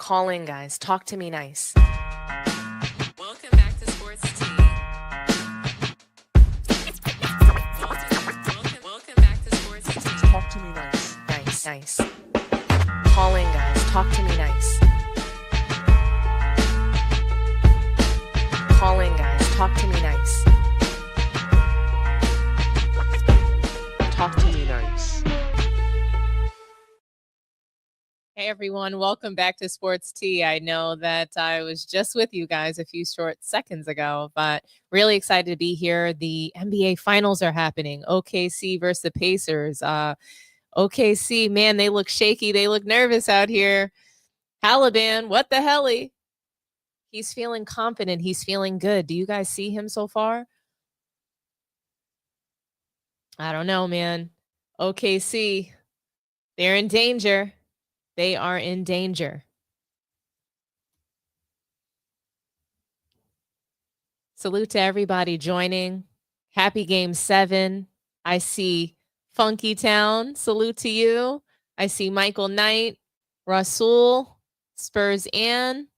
Call in, guys. Talk to me nice. Welcome back to Sports Tea. Welcome back to Sports Tea. Talk to me nice. Nice. Call in, guys. Talk to me nice. Call in, guys. Talk to me nice. Talk to me nice. Hey everyone, welcome back to Sports Tea. I know that I was just with you guys a few short seconds ago, but really excited to be here. The NBA Finals are happening. OKC versus the Pacers. OKC, man, they look shaky. They look nervous out here. Haliburton, what the helly? He's feeling confident. He's feeling good. Do you guys see him so far? I don't know, man. OKC, they're in danger. They are in danger. Salute to everybody joining. Happy Game 7. I see Funky Town. Salute to you. I see Michael Knight, Rasul, Spurs Ann,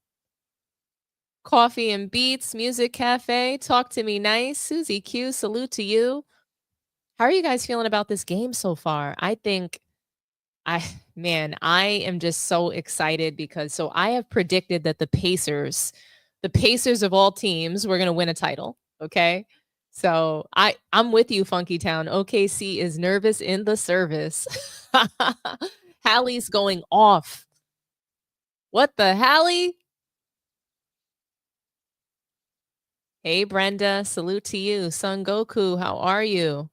Coffee and Beats, Music Cafe, Talk to Me Nice, Susie Q, salute to you. How are you guys feeling about this game so far? I am just so excited because I have predicted that the Pacers of all teams, were going to win a title. Okay. So I'm with you, Funky Town. OKC is nervous in the service. Hallie's going off. What the Hallie? Hey, Brenda, salute to you. Son Goku, how are you?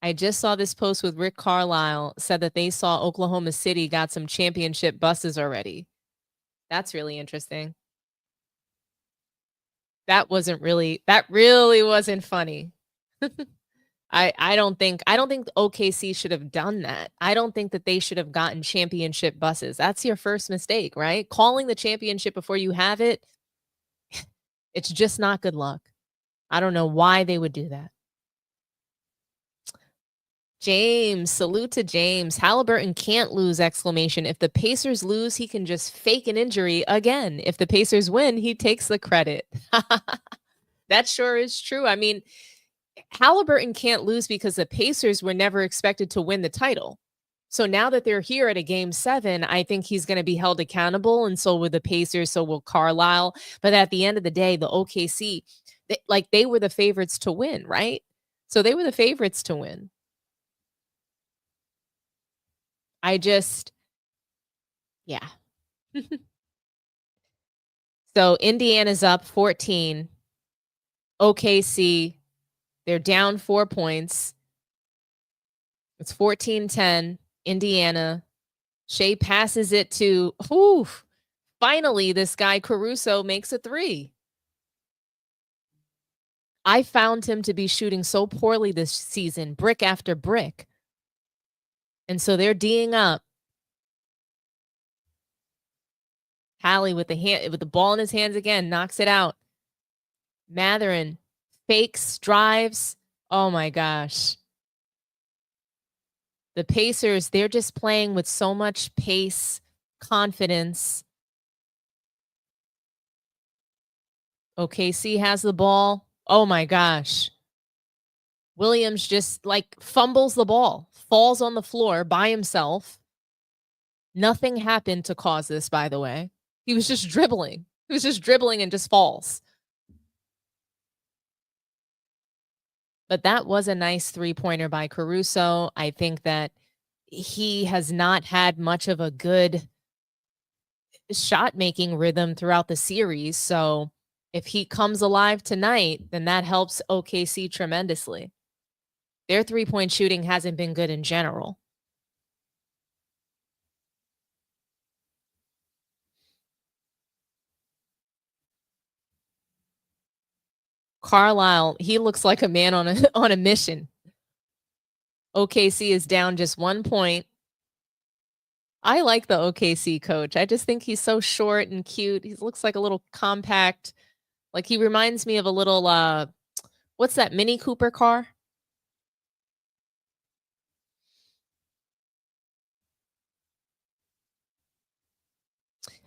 I just saw this post with Rick Carlisle, said that they saw Oklahoma City got some championship buses already. That's really interesting. That really wasn't funny. I don't think OKC should have done that. I don't think that they should have gotten championship buses. That's your first mistake, right? Calling the championship before you have it, it's just not good luck. I don't know why they would do that. James, salute to James. Haliburton can't lose, exclamation. If the Pacers lose, he can just fake an injury again. If the Pacers win, he takes the credit. That sure is true. I mean, Haliburton can't lose because the Pacers were never expected to win the title. So now that they're here at a Game 7, I think he's going to be held accountable, and so will the Pacers, so will Carlisle. But at the end of the day, the OKC, they were the favorites to win, right? So they were the favorites to win. Yeah. So Indiana's up 14. OKC, they're down 4 points. It's 14-10. Indiana. Shea passes it to, finally, this guy Caruso makes a 3. I found him to be shooting so poorly this season, brick after brick. And so they're D'ing up. Hallie with the ball in his hands again, knocks it out. Matherin fakes, drives. Oh my gosh. The Pacers, they're just playing with so much pace, confidence. OKC has the ball. Oh my gosh. Williams just fumbles the ball, falls on the floor by himself. Nothing happened to cause this, by the way. He was just dribbling. And just falls. But that was a nice 3-pointer by Caruso. I think that he has not had much of a good shot-making rhythm throughout the series. So if he comes alive tonight, then that helps OKC tremendously. Their 3-point shooting hasn't been good in general. Carlisle, he looks like a man on a mission. OKC is down just 1 point. I like the OKC coach. I just think he's so short and cute. He looks like a little compact. Like he reminds me of a little what's that Mini Cooper car?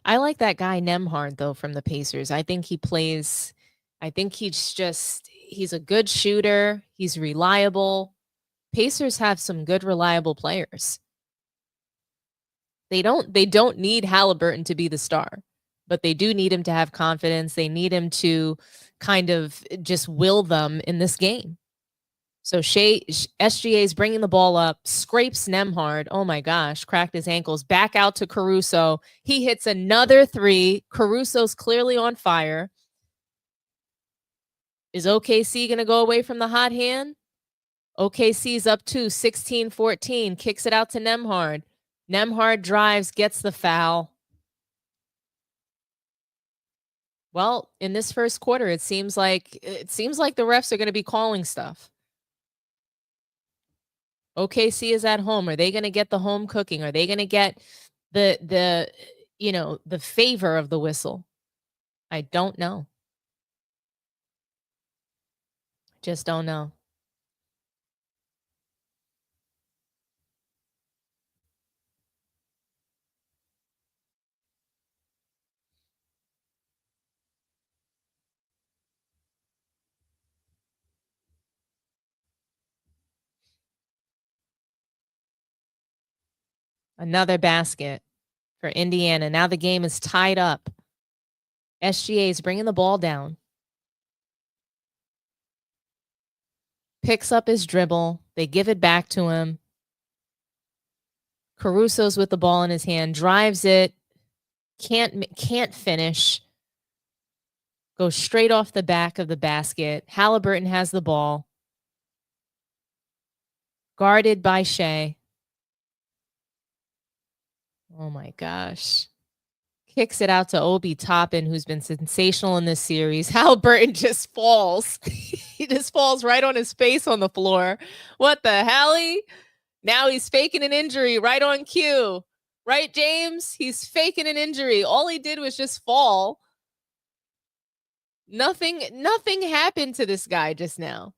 I like that guy Nemhard though from the Pacers. I think he's a good shooter. He's reliable. Pacers have some good reliable players. They don't need Haliburton to be the star, but they do need him to have confidence. They need him to kind of just will them in this game. So SGA is bringing the ball up, scrapes Nemhard. Oh my gosh, cracked his ankles. Back out to Caruso. He hits another three. Caruso's clearly on fire. Is OKC going to go away from the hot hand? OKC's up to 16-14, kicks it out to Nemhard. Nemhard drives, gets the foul. Well, in this first quarter, it seems like the refs are going to be calling stuff. OKC is at home. Are they going to get the home cooking? Are they going to get the the favor of the whistle? I don't know. Just don't know. Another basket for Indiana. Now the game is tied up. SGA is bringing the ball down. Picks up his dribble. They give it back to him. Caruso's with the ball in his hand, drives it, can't finish. Goes straight off the back of the basket. Haliburton has the ball. Guarded by Shea. Oh my gosh. Kicks it out to Obi Toppin, who's been sensational in this series. Haliburton just falls. He just falls right on his face on the floor. What the hell? Now he's faking an injury right on cue. Right, James? He's faking an injury. All he did was just fall. Nothing happened to this guy just now.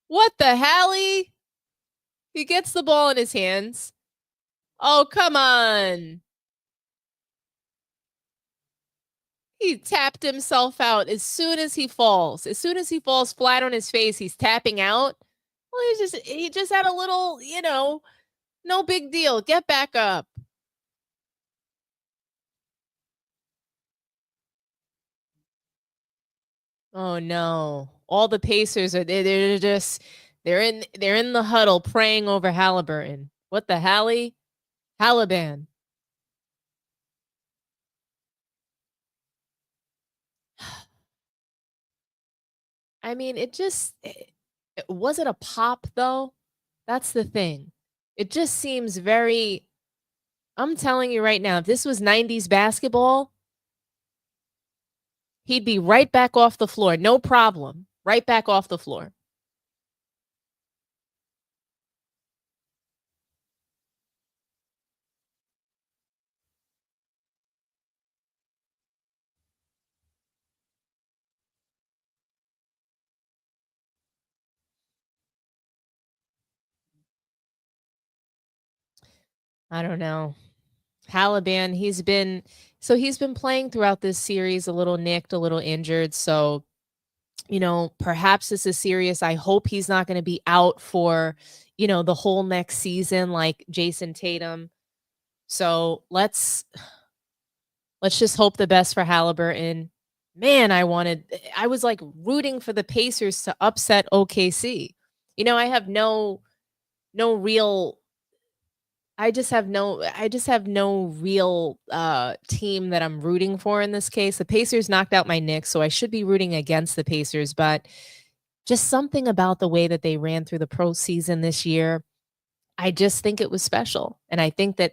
What the hell? He gets the ball in his hands. Oh, come on. He tapped himself out as soon as he falls. As soon as he falls flat on his face, he's tapping out. Well, he just had a little, no big deal. Get back up. Oh no. All the Pacers are they're in the huddle praying over Haliburton. What the hally? Haliban. I mean, was it a pop though? That's the thing. It just seems very I'm telling you right now, if this was 90s basketball, he'd be right back off the floor. No problem. Right back off the floor. I don't know. Haliban, he's been playing throughout this series a little nicked, a little injured. So, perhaps this is serious. I hope he's not going to be out for, the whole next season like Jason Tatum. So let's just hope the best for Haliburton. Man, I was like rooting for the Pacers to upset OKC. I have no real I just have no real team that I'm rooting for in this case. The Pacers knocked out my Knicks, so I should be rooting against the Pacers, but just something about the way that they ran through the pro season this year, I just think it was special. And I think that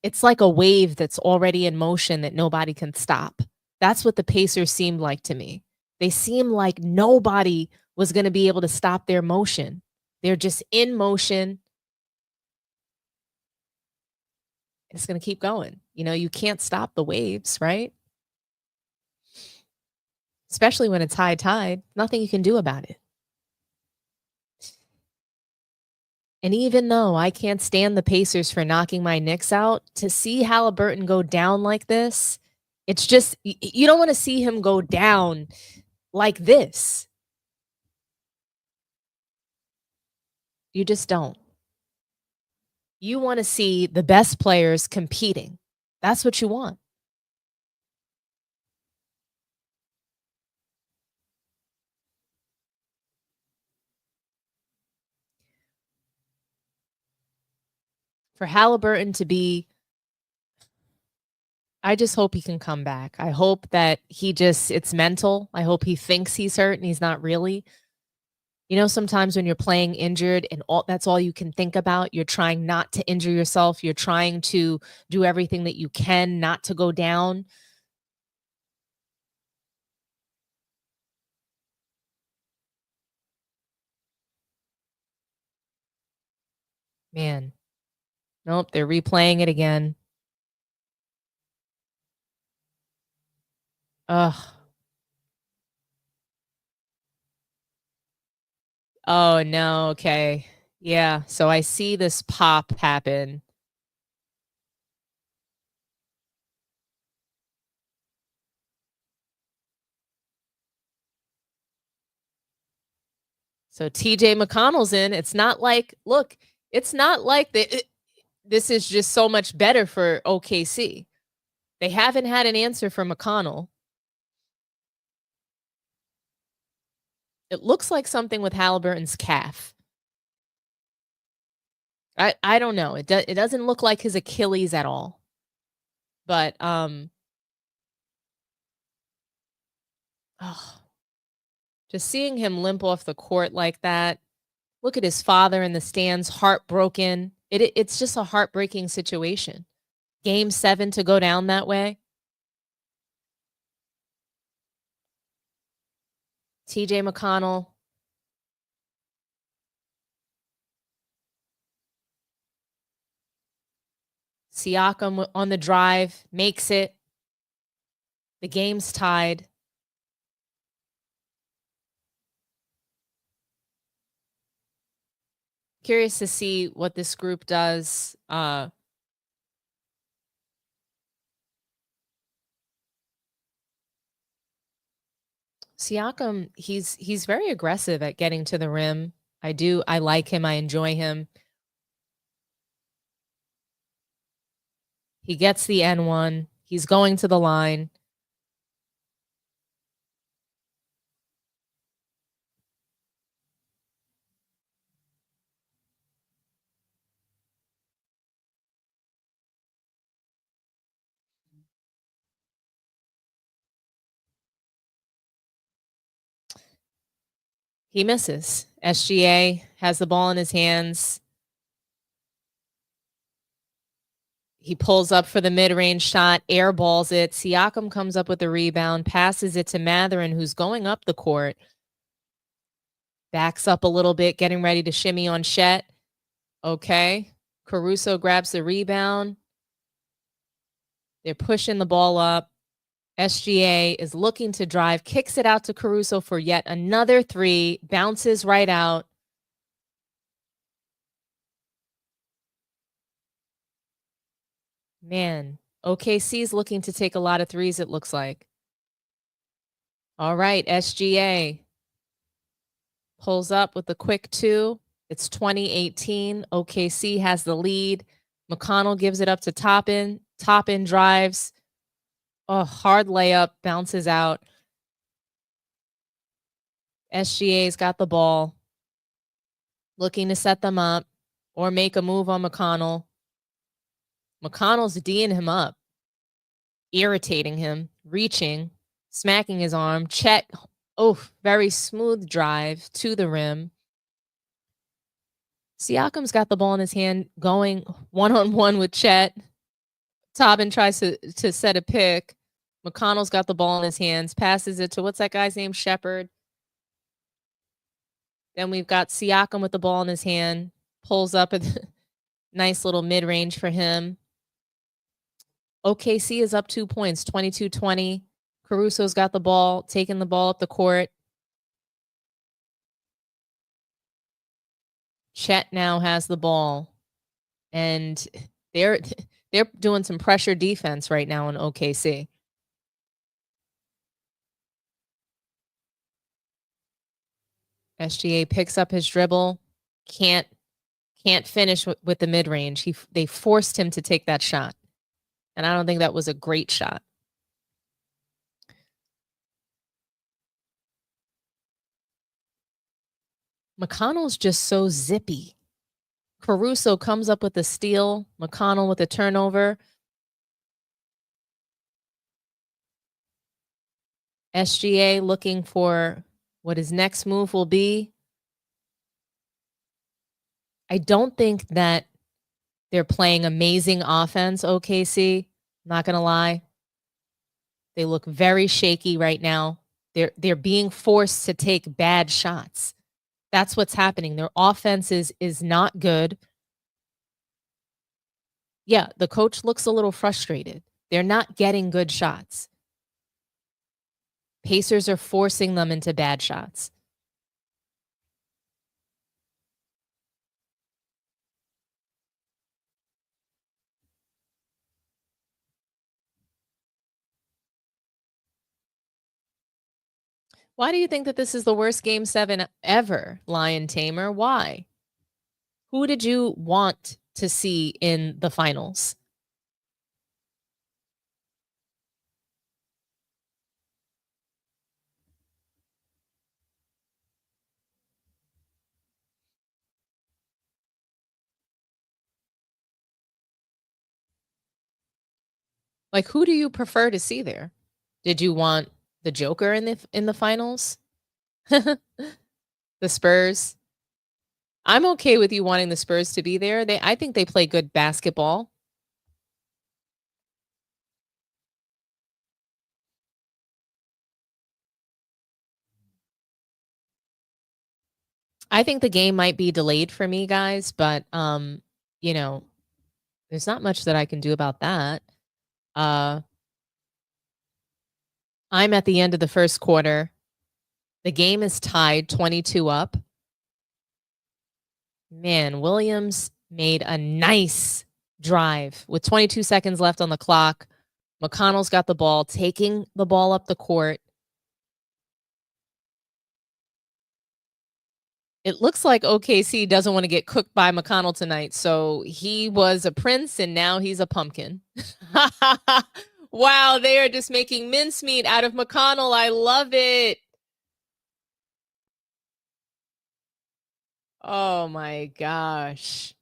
it's like a wave that's already in motion that nobody can stop. That's what the Pacers seemed like to me. They seemed like nobody was going to be able to stop their motion. They're just in motion. It's going to keep going. You can't stop the waves, right? Especially when it's high tide. Nothing you can do about it. And even though I can't stand the Pacers for knocking my Knicks out, to see Haliburton go down like this, it's just you don't want to see him go down like this. You just don't. You want to see the best players competing. That's what you want. For Haliburton to be, I just hope he can come back. I hope that it's mental. I hope he thinks he's hurt and he's not really. You know, sometimes when you're playing injured and that's all you can think about, you're trying not to injure yourself. You're trying to do everything that you can not to go down. Man, nope, they're replaying it again. Ugh. Oh, no, okay. Yeah, so I see this pop happen. So TJ McConnell's in. It's not like, look, it's not like this is just so much better for OKC. They haven't had an answer for McConnell. It looks like something with Haliburton's calf. I don't know. It doesn't look like his Achilles at all. But just seeing him limp off the court like that. Look at his father in the stands, heartbroken. It's just a heartbreaking situation. Game 7 to go down that way. TJ McConnell. Siakam on the drive, makes it. The game's tied. Curious to see what this group does. Siakam, he's very aggressive at getting to the rim. I like him. I enjoy him. He gets the N1. He's going to the line. He misses. SGA has the ball in his hands. He pulls up for the mid-range shot, airballs it. Siakam comes up with the rebound, passes it to Mathurin, who's going up the court. Backs up a little bit, getting ready to shimmy on Shet. Okay. Caruso grabs the rebound. They're pushing the ball up. SGA is looking to drive, kicks it out to Caruso for yet another 3, bounces right out. Man, OKC is looking to take a lot of threes, it looks like. All right, SGA pulls up with a quick 2. It's 2018. OKC has the lead. McConnell gives it up to Toppin. Toppin drives. Oh, hard layup, bounces out. SGA's got the ball. Looking to set them up or make a move on McConnell. McConnell's D'ing him up, irritating him, reaching, smacking his arm. Chet, very smooth drive to the rim. Siakam's got the ball in his hand, going one-on-one with Chet. Tobin tries to set a pick. McConnell's got the ball in his hands, passes it to, what's that guy's name? Shepard. Then we've got Siakam with the ball in his hand, pulls up a nice little mid-range for him. OKC is up 2 points, 22-20. Caruso's got the ball, taking the ball up the court. Chet now has the ball, and they're they're doing some pressure defense right now in OKC. SGA picks up his dribble, can't finish with the mid range. They forced him to take that shot, and I don't think that was a great shot. McConnell's just so zippy. Caruso comes up with a steal. McConnell with a turnover. SGA looking for what his next move will be. I don't think that they're playing amazing offense, OKC. Not going to lie. They look very shaky right now. They're being forced to take bad shots. That's what's happening. Their offense is not good. Yeah, the coach looks a little frustrated. They're not getting good shots. Pacers are forcing them into bad shots. Why do you think that this is the worst game 7 ever, Lion Tamer? Why? Who did you want to see in the finals? Like, who do you prefer to see there? Did you want the Joker in the finals? The Spurs? I'm okay with you wanting the Spurs to be there. I think they play good basketball. I think the game might be delayed for me, guys, but you know, there's not much that I can do about that. I'm at the end of the first quarter. The game is tied 22 up. Man, Williams made a nice drive with 22 seconds left on the clock. McConnell's got the ball, taking the ball up the court. It looks like OKC doesn't want to get cooked by McConnell tonight. So he was a prince and now he's a pumpkin. Wow, they are just making mincemeat out of McConnell. I love it. Oh my gosh.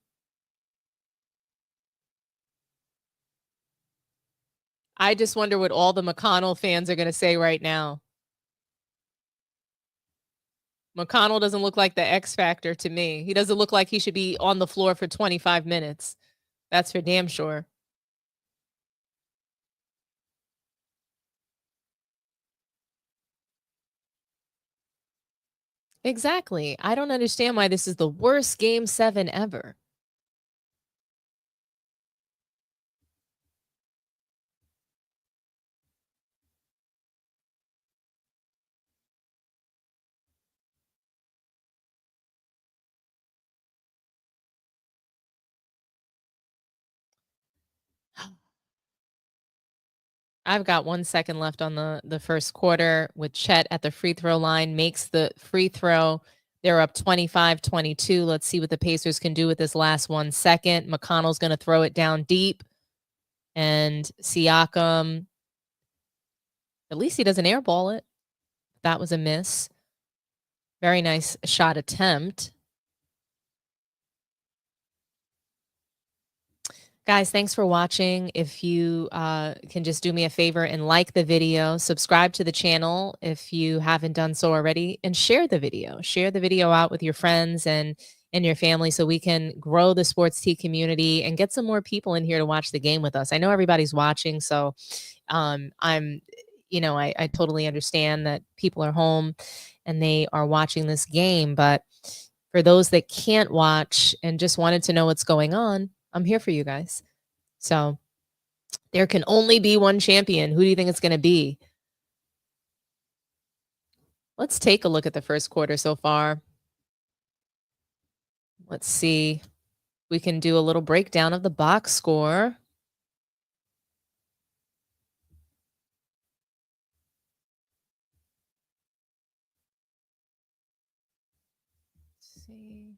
I just wonder what all the McConnell fans are going to say right now. McConnell doesn't look like the X factor to me. He doesn't look like he should be on the floor for 25 minutes. That's for damn sure. Exactly. I don't understand why this is the worst game 7 ever. I've got 1 second left on the first quarter with Chet at the free throw line, makes the free throw. They're up 25-22. Let's see what the Pacers can do with this last 1 second. McConnell's going to throw it down deep. And Siakam, at least he doesn't airball it. That was a miss. Very nice shot attempt. Guys, thanks for watching. If you can just do me a favor and like the video, subscribe to the channel if you haven't done so already, and share the video. Share the video out with your friends and your family so we can grow the sports tea community and get some more people in here to watch the game with us. I know everybody's watching, so I totally understand that people are home and they are watching this game, but for those that can't watch and just wanted to know what's going on, I'm here for you guys. So there can only be one champion. Who do you think it's going to be? Let's take a look at the first quarter so far. Let's see. We can do a little breakdown of the box score. Let's see.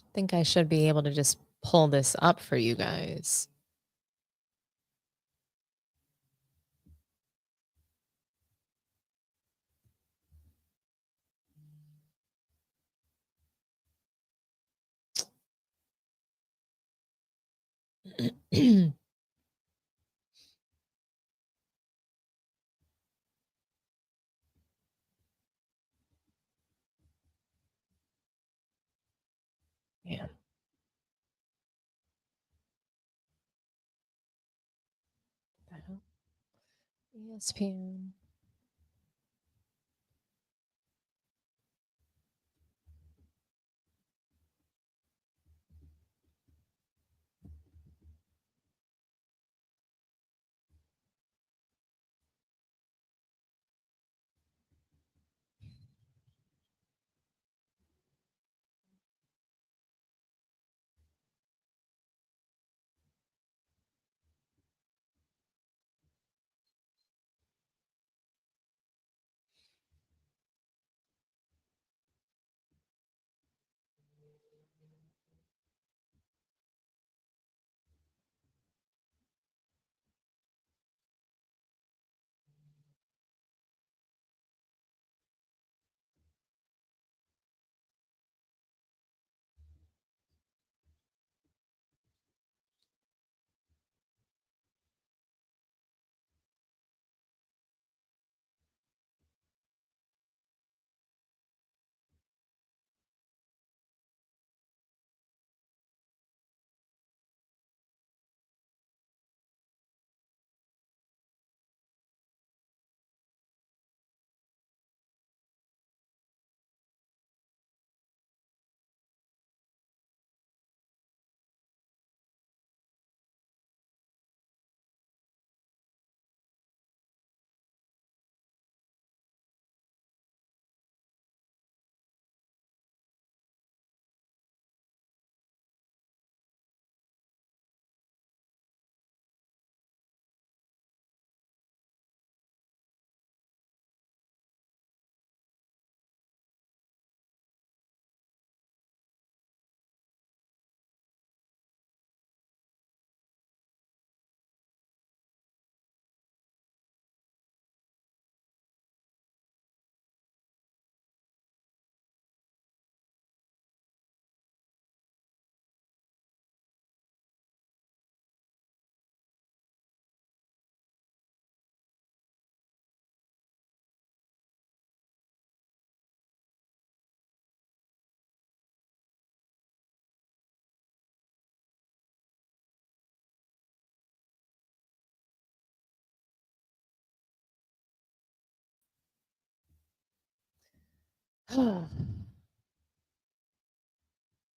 I think I should be able to just pull this up for you guys. Yeah. The hell? ESPN.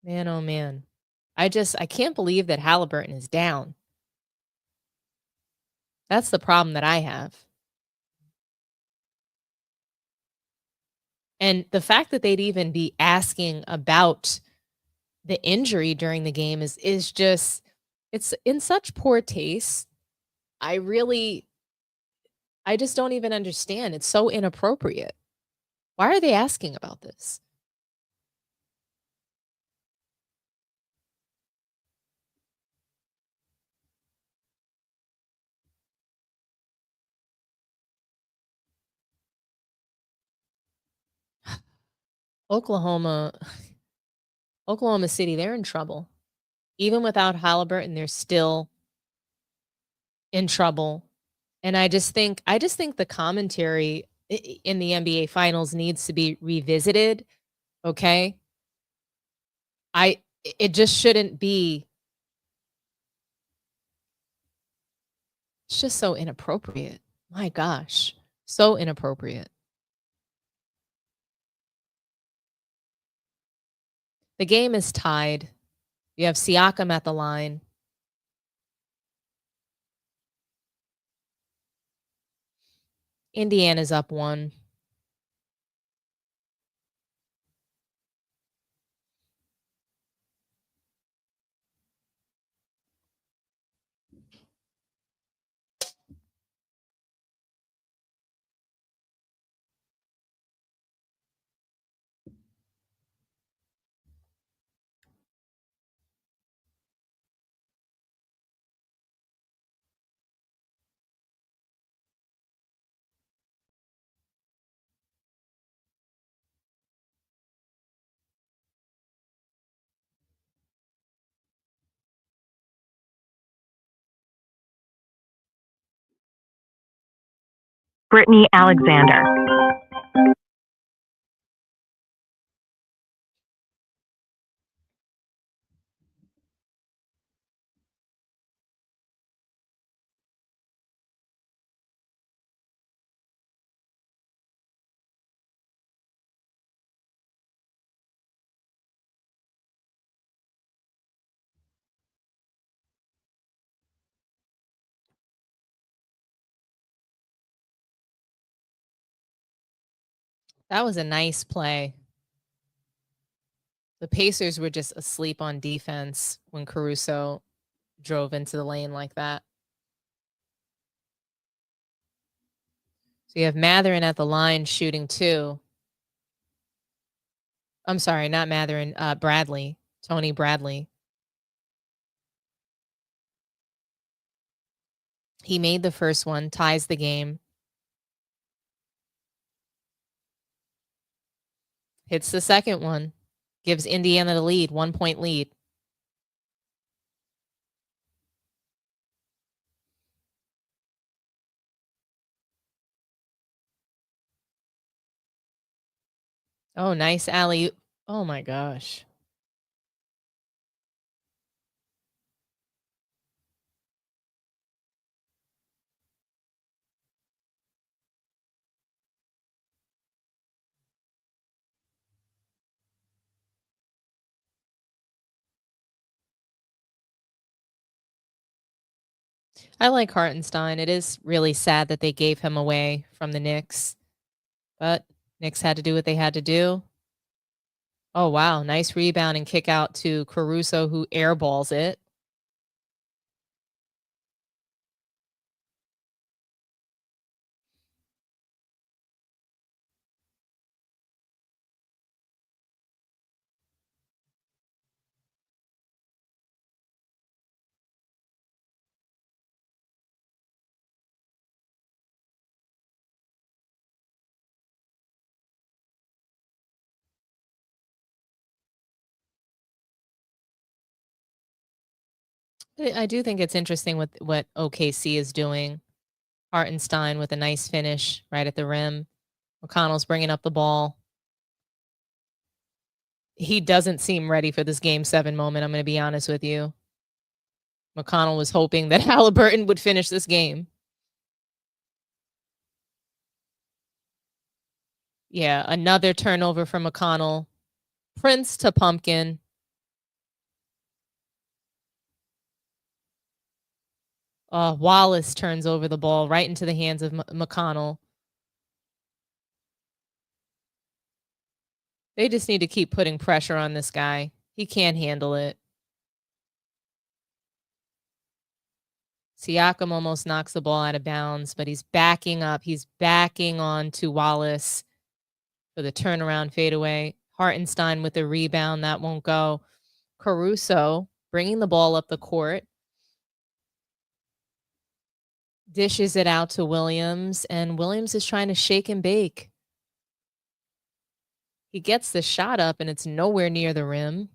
Man, oh man. I can't believe that Haliburton is down. That's the problem that I have. And the fact that they'd even be asking about the injury during the game is just it's in such poor taste. I really I just don't even understand. It's so inappropriate. Why are they asking about this? Oklahoma Oklahoma City, they're in trouble. Even without Halliburton, they're still in trouble. And I just think the commentary in the NBA finals needs to be revisited, okay? It just shouldn't be. It's just so inappropriate. My gosh, so inappropriate. The game is tied. You have Siakam at the line. Indiana's up 1. Brittany Alexander. That was a nice play. The Pacers were just asleep on defense when Caruso drove into the lane like that. So you have Matherin at the line shooting 2. I'm sorry, not Matherin, Bradley, Tony Bradley. He made the first one, ties the game. Hits the second one, gives Indiana the lead, 1-point lead. Oh, nice alley. Oh my gosh. I like Hartenstein. It is really sad that they gave him away from the Knicks, but Knicks had to do what they had to do. Oh, wow. Nice rebound and kick out to Caruso, who airballs it. I do think it's interesting with what OKC is doing. Hartenstein with a nice finish right at the rim. McConnell's bringing up the ball. He doesn't seem ready for this game 7 moment, I'm going to be honest with you. McConnell was hoping that Haliburton would finish this game. Yeah, another turnover from McConnell. Prince to Pumpkin. Wallace turns over the ball right into the hands of McConnell. They just need to keep putting pressure on this guy. He can't handle it. Siakam almost knocks the ball out of bounds, but he's backing up. He's backing on to Wallace for the turnaround fadeaway. Hartenstein with the rebound. That won't go. Caruso bringing the ball up the court. Dishes it out to Williams, and Williams is trying to shake and bake. He gets the shot up, and it's nowhere near the rim.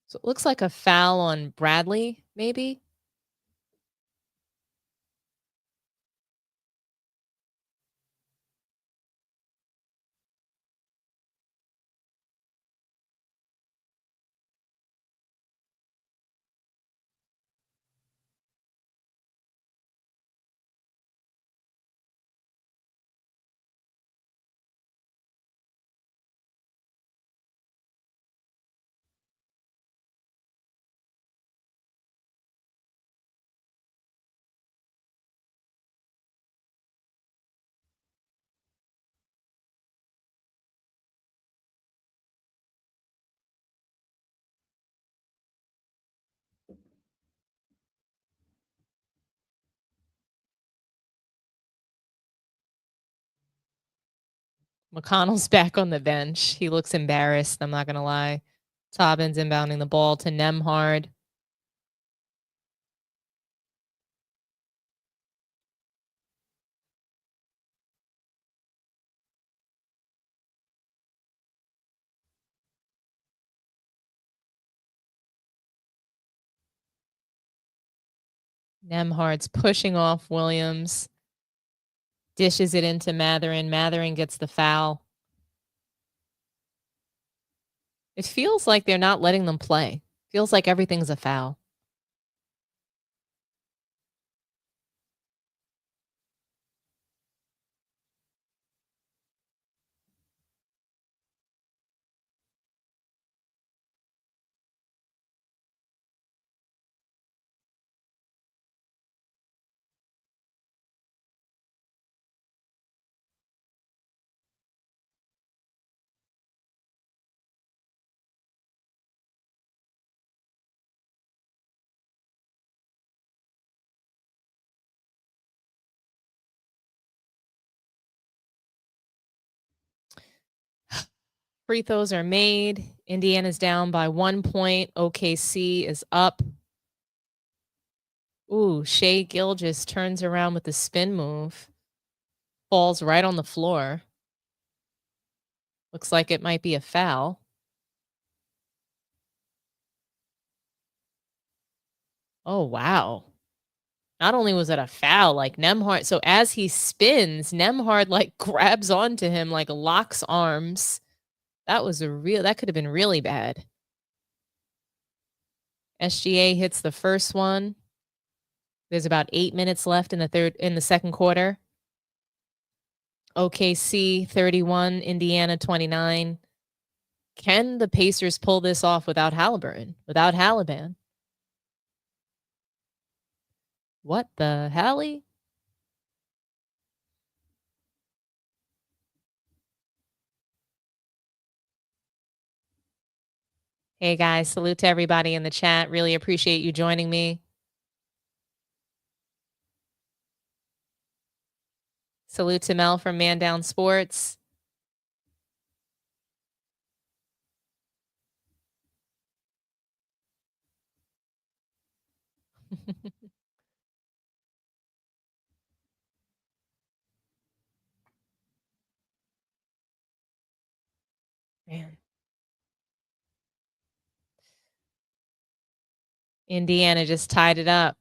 So it looks like a foul on Bradley, maybe? McConnell's back on the bench. He looks embarrassed, I'm not going to lie. Tobbins inbounding the ball to Nemhard. Nemhard's pushing off Williams, dishes it into Matherin. Matherin gets the foul. It feels like they're not letting them play. Feels like everything's a foul. Free throws are made. Indiana's down by 1 point. OKC is up. Ooh, Shea Gilgeous turns around with the spin move. Falls right on the floor. Looks like it might be a foul. Oh, wow. Not only was it a foul, like Nemhard, so as he spins, Nemhard like grabs onto him, like locks arms. That could have been really bad. SGA hits the first one. There's about 8 minutes left in the second quarter. OKC 31, Indiana 29. Can the Pacers pull this off without Haliburton, without Haliban? What the Hallie? Hey guys, salute to everybody in the chat. Really appreciate you joining me. Salute to Mel from Man Down Sports. Man. Indiana just tied it up.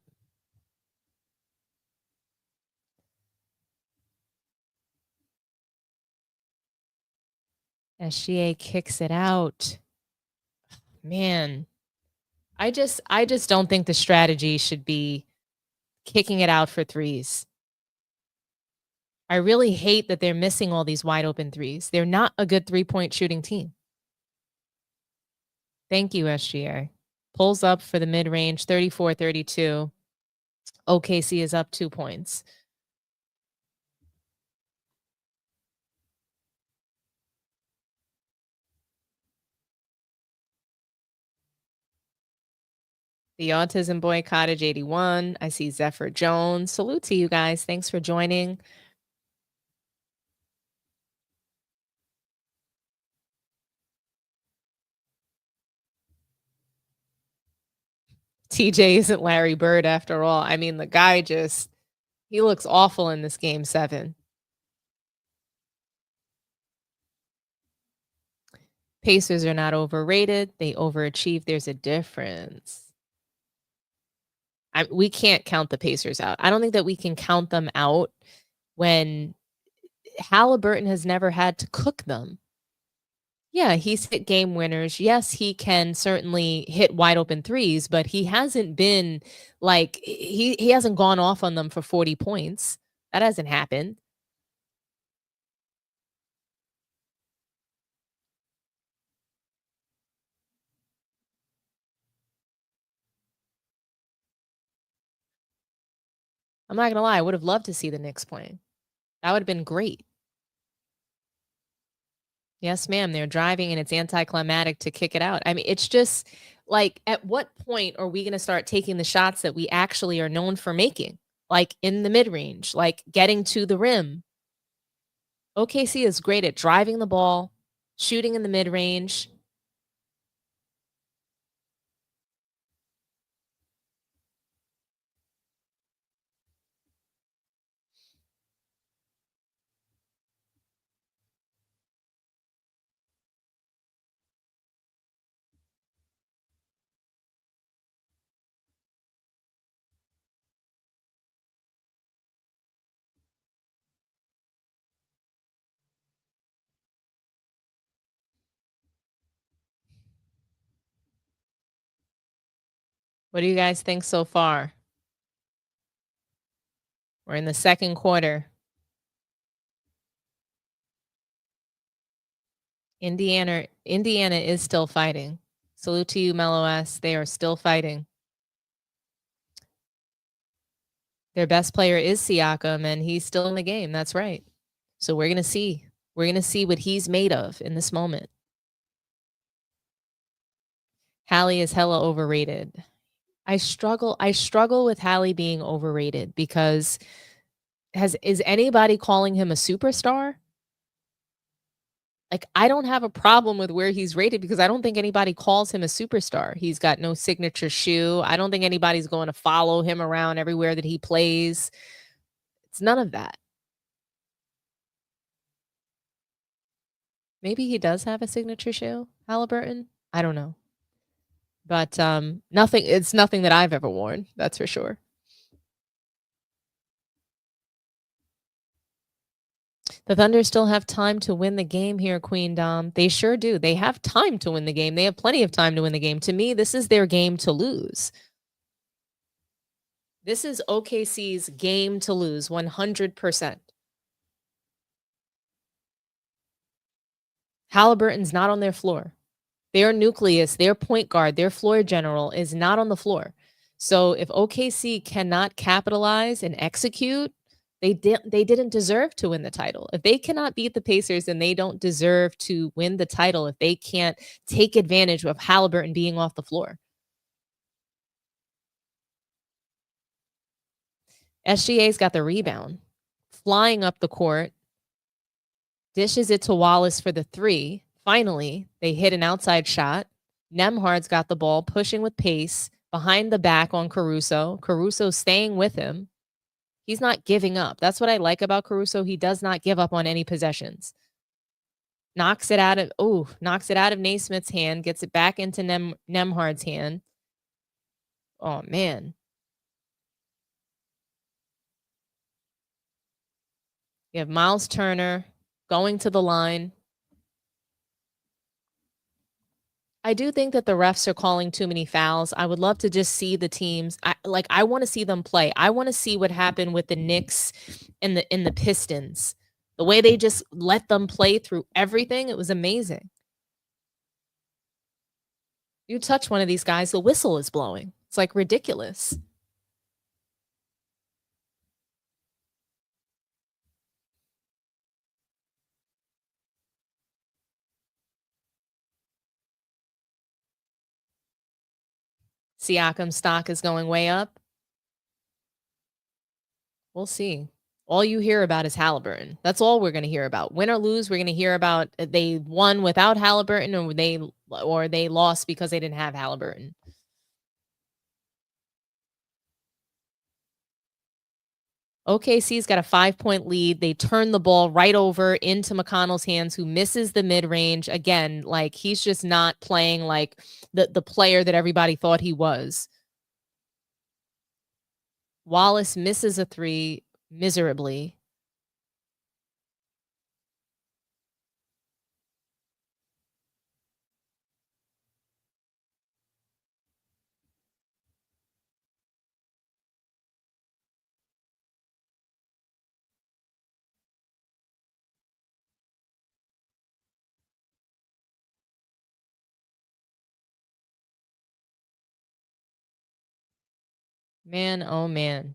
SGA kicks it out. Man. I just don't think the strategy should be kicking it out for threes. I really hate that they're missing all these wide open threes. They're not a good 3-point shooting team. Thank you, SGA. Pulls up for the mid-range, 34-32. OKC is up 2 points. The Autism Boy Cottage 81. I see Zephyr Jones. Salute to you guys. Thanks for joining. TJ isn't Larry Bird after all. I mean, the guy he looks awful in this game 7. Pacers are not overrated. They overachieved. There's a difference. We can't count the Pacers out. I don't think that we can count them out when Haliburton has never had to cook them. Yeah, he's hit game winners. Yes, he can certainly hit wide open threes, but he hasn't been like he hasn't gone off on them for 40 points. That hasn't happened. I'm not gonna lie, I would have loved to see the Knicks playing. That would have been great. Yes, ma'am. They're driving and it's anticlimactic to kick it out. I mean, it's just like, at what point are we going to start taking the shots that we actually are known for making? Like in the mid range, like getting to the rim. OKC is great at driving the ball, shooting in the mid range. What do you guys think so far? We're in the second quarter. Indiana is still fighting. Salute to you, Mellow S. They are still fighting. Their best player is Siakam, and he's still in the game. That's right. So we're gonna see. We're gonna see what he's made of in this moment. Hallie is hella overrated. I struggle with Hallie being overrated because is anybody calling him a superstar? Like, I don't have a problem with where he's rated because I don't think anybody calls him a superstar. He's got no signature shoe. I don't think anybody's going to follow him around everywhere that he plays. It's none of that. Maybe he does have a signature shoe, Haliburton. I don't know. But it's nothing that I've ever worn, that's for sure. The Thunder still have time to win the game here, Queen Dom. They sure do. They have time to win the game. They have plenty of time to win the game. To me, this is their game to lose. This is OKC's game to lose 100%. Haliburton's not on their floor. Their nucleus, their point guard, their floor general is not on the floor. So if OKC cannot capitalize and execute, they didn't deserve to win the title. If they cannot beat the Pacers, then they don't deserve to win the title if they can't take advantage of Haliburton being off the floor. SGA's got the rebound, flying up the court, dishes it to Wallace for the three. Finally, they hit an outside shot. Nemhard's got the ball, pushing with pace, behind the back on Caruso. Caruso staying with him. He's not giving up. That's what I like about Caruso. He does not give up on any possessions. Knocks it out of Naismith's hand, gets it back into Nemhard's hand. Oh, man. You have Miles Turner going to the line. I do think that the refs are calling too many fouls. I would love to just see the teams. I want to see them play. I want to see what happened with the Knicks and the Pistons. The way they just let them play through everything, it was amazing. You touch one of these guys, the whistle is blowing. It's like ridiculous. Siakam's stock is going way up. We'll see. All you hear about is Haliburton. That's all we're going to hear about. Win or lose, we're going to hear about they won without Haliburton or they lost because they didn't have Haliburton. OKC's got a 5-point lead. They turn the ball right over into McConnell's hands, who misses the mid-range. Again, like he's just not playing like the player that everybody thought he was. Wallace misses a three miserably. Man, oh man.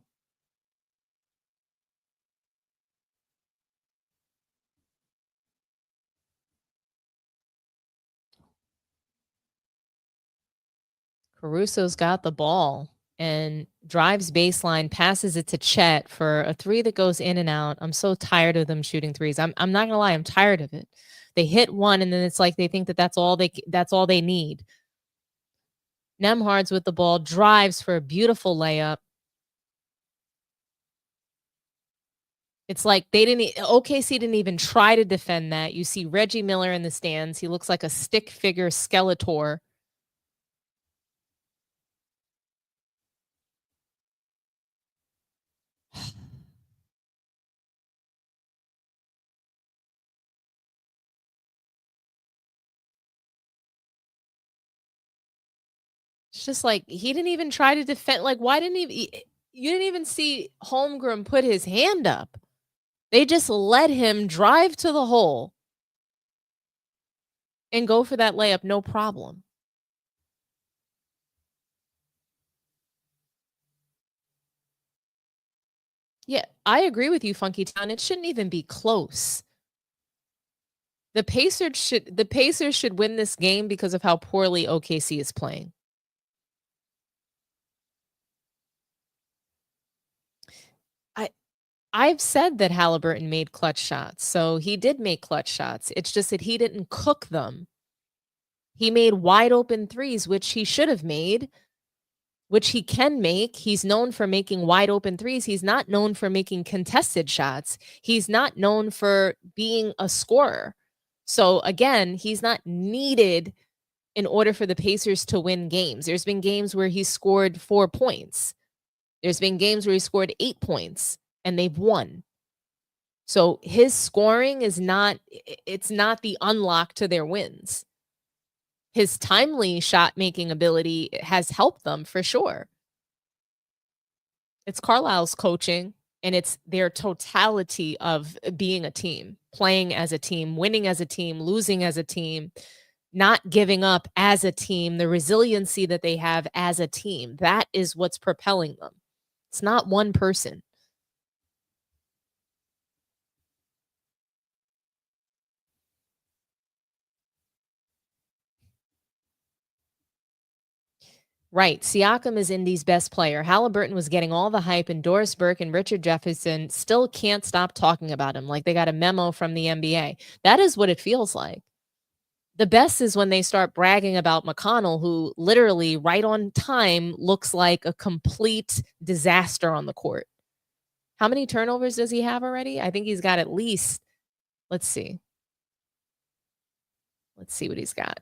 Caruso's got the ball and drives baseline, passes it to Chet for a three that goes in and out. I'm so tired of them shooting threes. I'm not gonna lie, I'm tired of it. They hit one and then it's like they think that that's all they need. Nemhard's with the ball, drives for a beautiful layup. It's like OKC didn't even try to defend that. You see Reggie Miller in the stands. He looks like a stick figure Skeletor. It's just like he didn't even try to defend. Like, why didn't he? You didn't even see Holmgren put his hand up. They just let him drive to the hole and go for that layup, no problem. Yeah, I agree with you, Funky Town. It shouldn't even be close. The Pacers should win this game because of how poorly OKC is playing. I I've said that Haliburton made clutch shots, so he did make clutch shots. It's just that he didn't cook them. He made wide open threes, which he should have made, which he can make. He's known for making wide open threes. He's not known for making contested shots. He's not known for being a scorer. So again, he's not needed in order for the Pacers to win games. There's been games where he scored 4 points. There's been games where he scored 8 points and they've won. So his scoring is not it's not the unlock to their wins. His timely shot making ability has helped them for sure. It's Carlisle's coaching and it's their totality of being a team, playing as a team, winning as a team, losing as a team, not giving up as a team, the resiliency that they have as a team. That is what's propelling them. It's not one person. Right. Siakam is Indy's best player. Haliburton was getting all the hype, and Doris Burke and Richard Jefferson still can't stop talking about him like they got a memo from the NBA. That is what it feels like. The best is when they start bragging about McConnell, who literally right on time looks like a complete disaster on the court. How many turnovers does he have already? I think he's got at least, let's see. Let's see what he's got.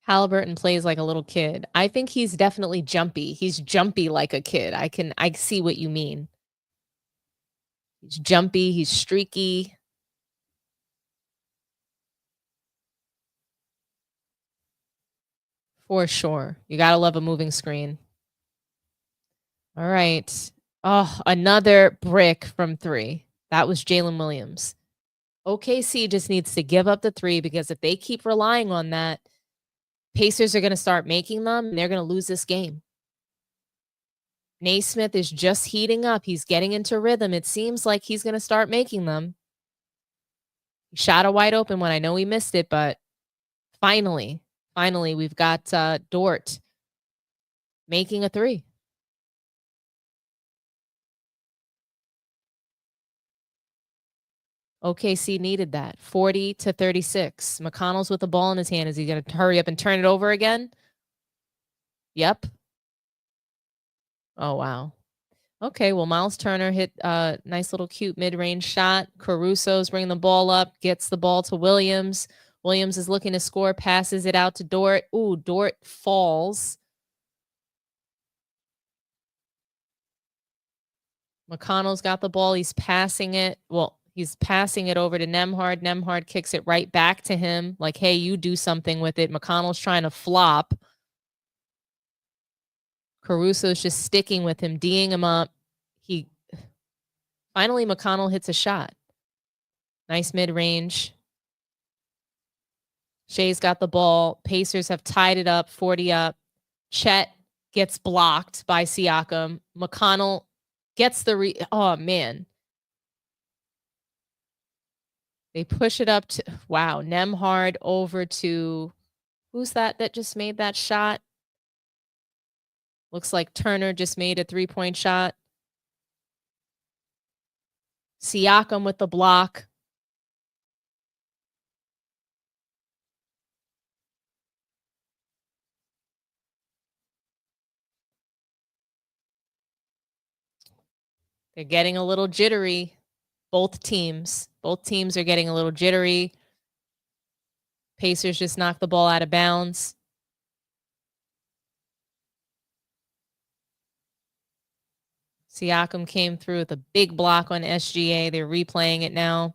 Halliburton plays like a little kid. I think he's definitely jumpy. He's jumpy like a kid. I see what you mean. He's jumpy, he's streaky. For sure. You got to love a moving screen. All right. Oh, another brick from 3. That was Jalen Williams. OKC just needs to give up the 3 because if they keep relying on that, Pacers are going to start making them and they're going to lose this game. Naismith is just heating up. He's getting into rhythm. It seems like he's going to start making them. He shot a wide open one. I know he missed it, but finally, we've got Dort making a 3. OKC needed that. 40-36. McConnell's with the ball in his hand. Is he going to hurry up and turn it over again? Yep. Oh, wow. Okay, well, Miles Turner hit a nice little cute mid-range shot. Caruso's bringing the ball up, gets the ball to Williams. Williams is looking to score, passes it out to Dort. Ooh, Dort falls. McConnell's got the ball. He's passing it. Well, he's passing it over to Nembhard. Nembhard kicks it right back to him. Like, hey, you do something with it. McConnell's trying to flop. Caruso's just sticking with him, D'ing him up. Finally, McConnell hits a shot. Nice mid-range. Shea's got the ball. Pacers have tied it up, 40 up. Chet gets blocked by Siakam. McConnell gets the oh man. They push it up to wow, Nemhard over to who's that just made that shot? Looks like Turner just made a 3-point shot. Siakam with the block. They're getting a little jittery. Both teams are getting a little jittery. Pacers just knocked the ball out of bounds. Siakam came through with a big block on SGA. They're replaying it now.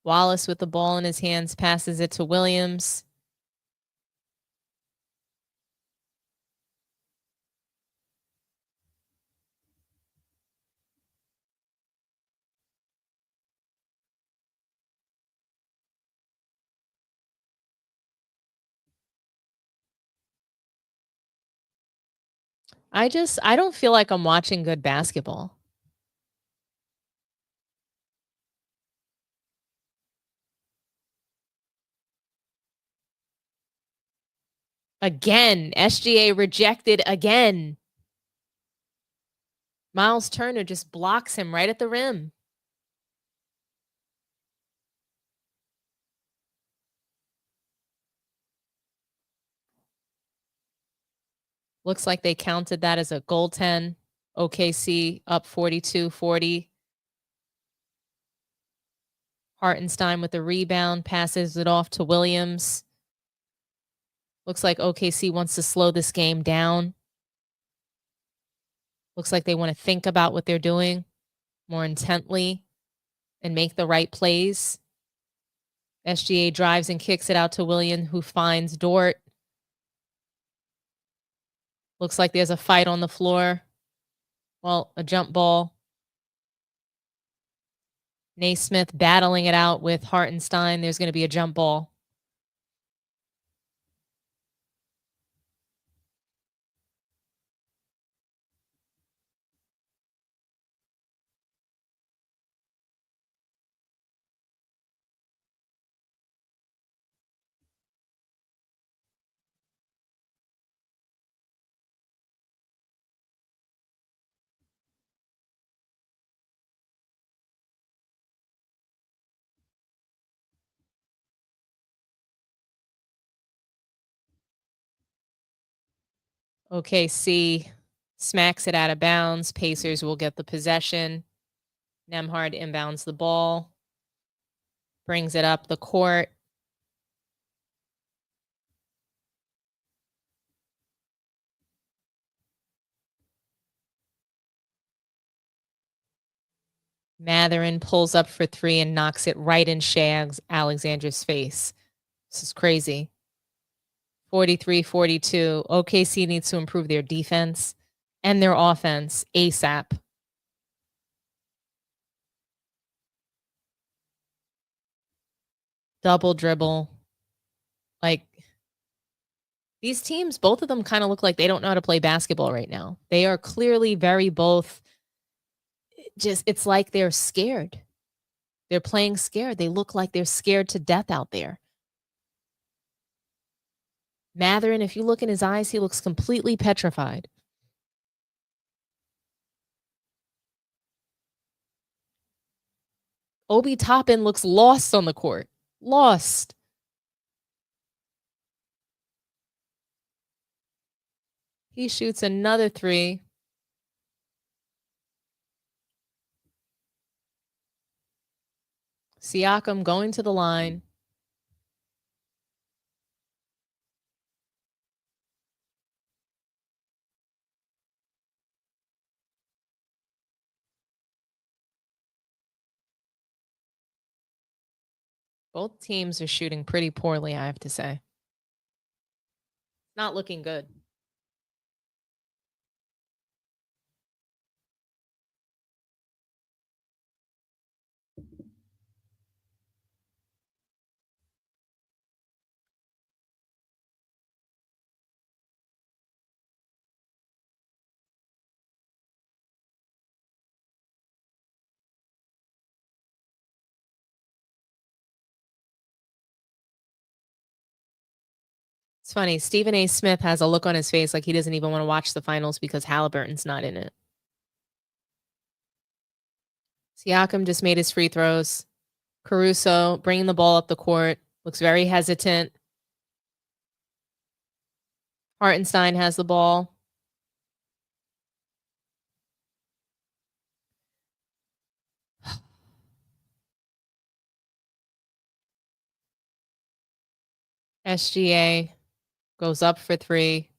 Wallace with the ball in his hands passes it to Williams. I don't feel like I'm watching good basketball. Again, SGA rejected again. Miles Turner just blocks him right at the rim. Looks like they counted that as a goaltend. OKC up 42-40. Hartenstein with the rebound, passes it off to Williams. Looks like OKC wants to slow this game down. Looks like they want to think about what they're doing more intently and make the right plays. SGA drives and kicks it out to Williams, who finds Dort. Looks like there's a fight on the floor. Well, a jump ball. Naismith battling it out with Hartenstein. There's going to be a jump ball. OKC smacks it out of bounds. Pacers will get the possession. Nemhard inbounds the ball. Brings it up the court. Matherin pulls up for three and knocks it right in Shai Alexander's face. This is crazy. 43-42. OKC needs to improve their defense and their offense ASAP. Double dribble. Like, these teams, both of them kind of look like they don't know how to play basketball right now. They are clearly very both just, it's like they're scared. They're playing scared. They look like they're scared to death out there. Matherin, if you look in his eyes, he looks completely petrified. Obi Toppin looks lost on the court. Lost. He shoots another three. Siakam going to the line. Both teams are shooting pretty poorly, I have to say. Not looking good. It's funny. Stephen A. Smith has a look on his face like he doesn't even want to watch the finals because Haliburton's not in it. Siakam just made his free throws. Caruso bringing the ball up the court. Looks very hesitant. Hartenstein has the ball. SGA goes up for three.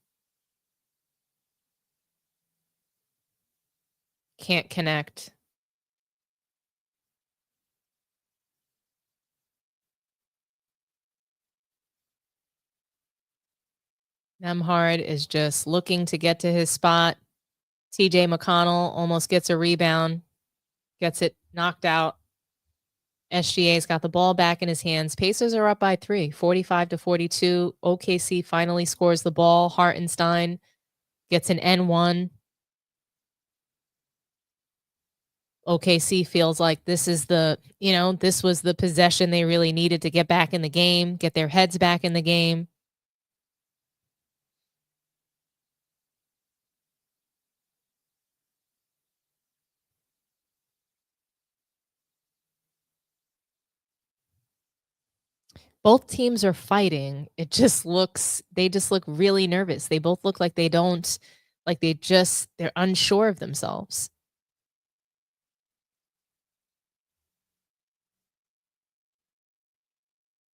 Can't connect. Nemhard is just looking to get to his spot. TJ McConnell almost gets a rebound, gets it knocked out. SGA's got the ball back in his hands. Pacers are up by 3, 45-42. OKC finally scores the ball. Hartenstein gets an N1. OKC feels like this is this was the possession they really needed to get back in the game, get their heads back in the game. Both teams are fighting. They just look really nervous. They both look like they're unsure of themselves.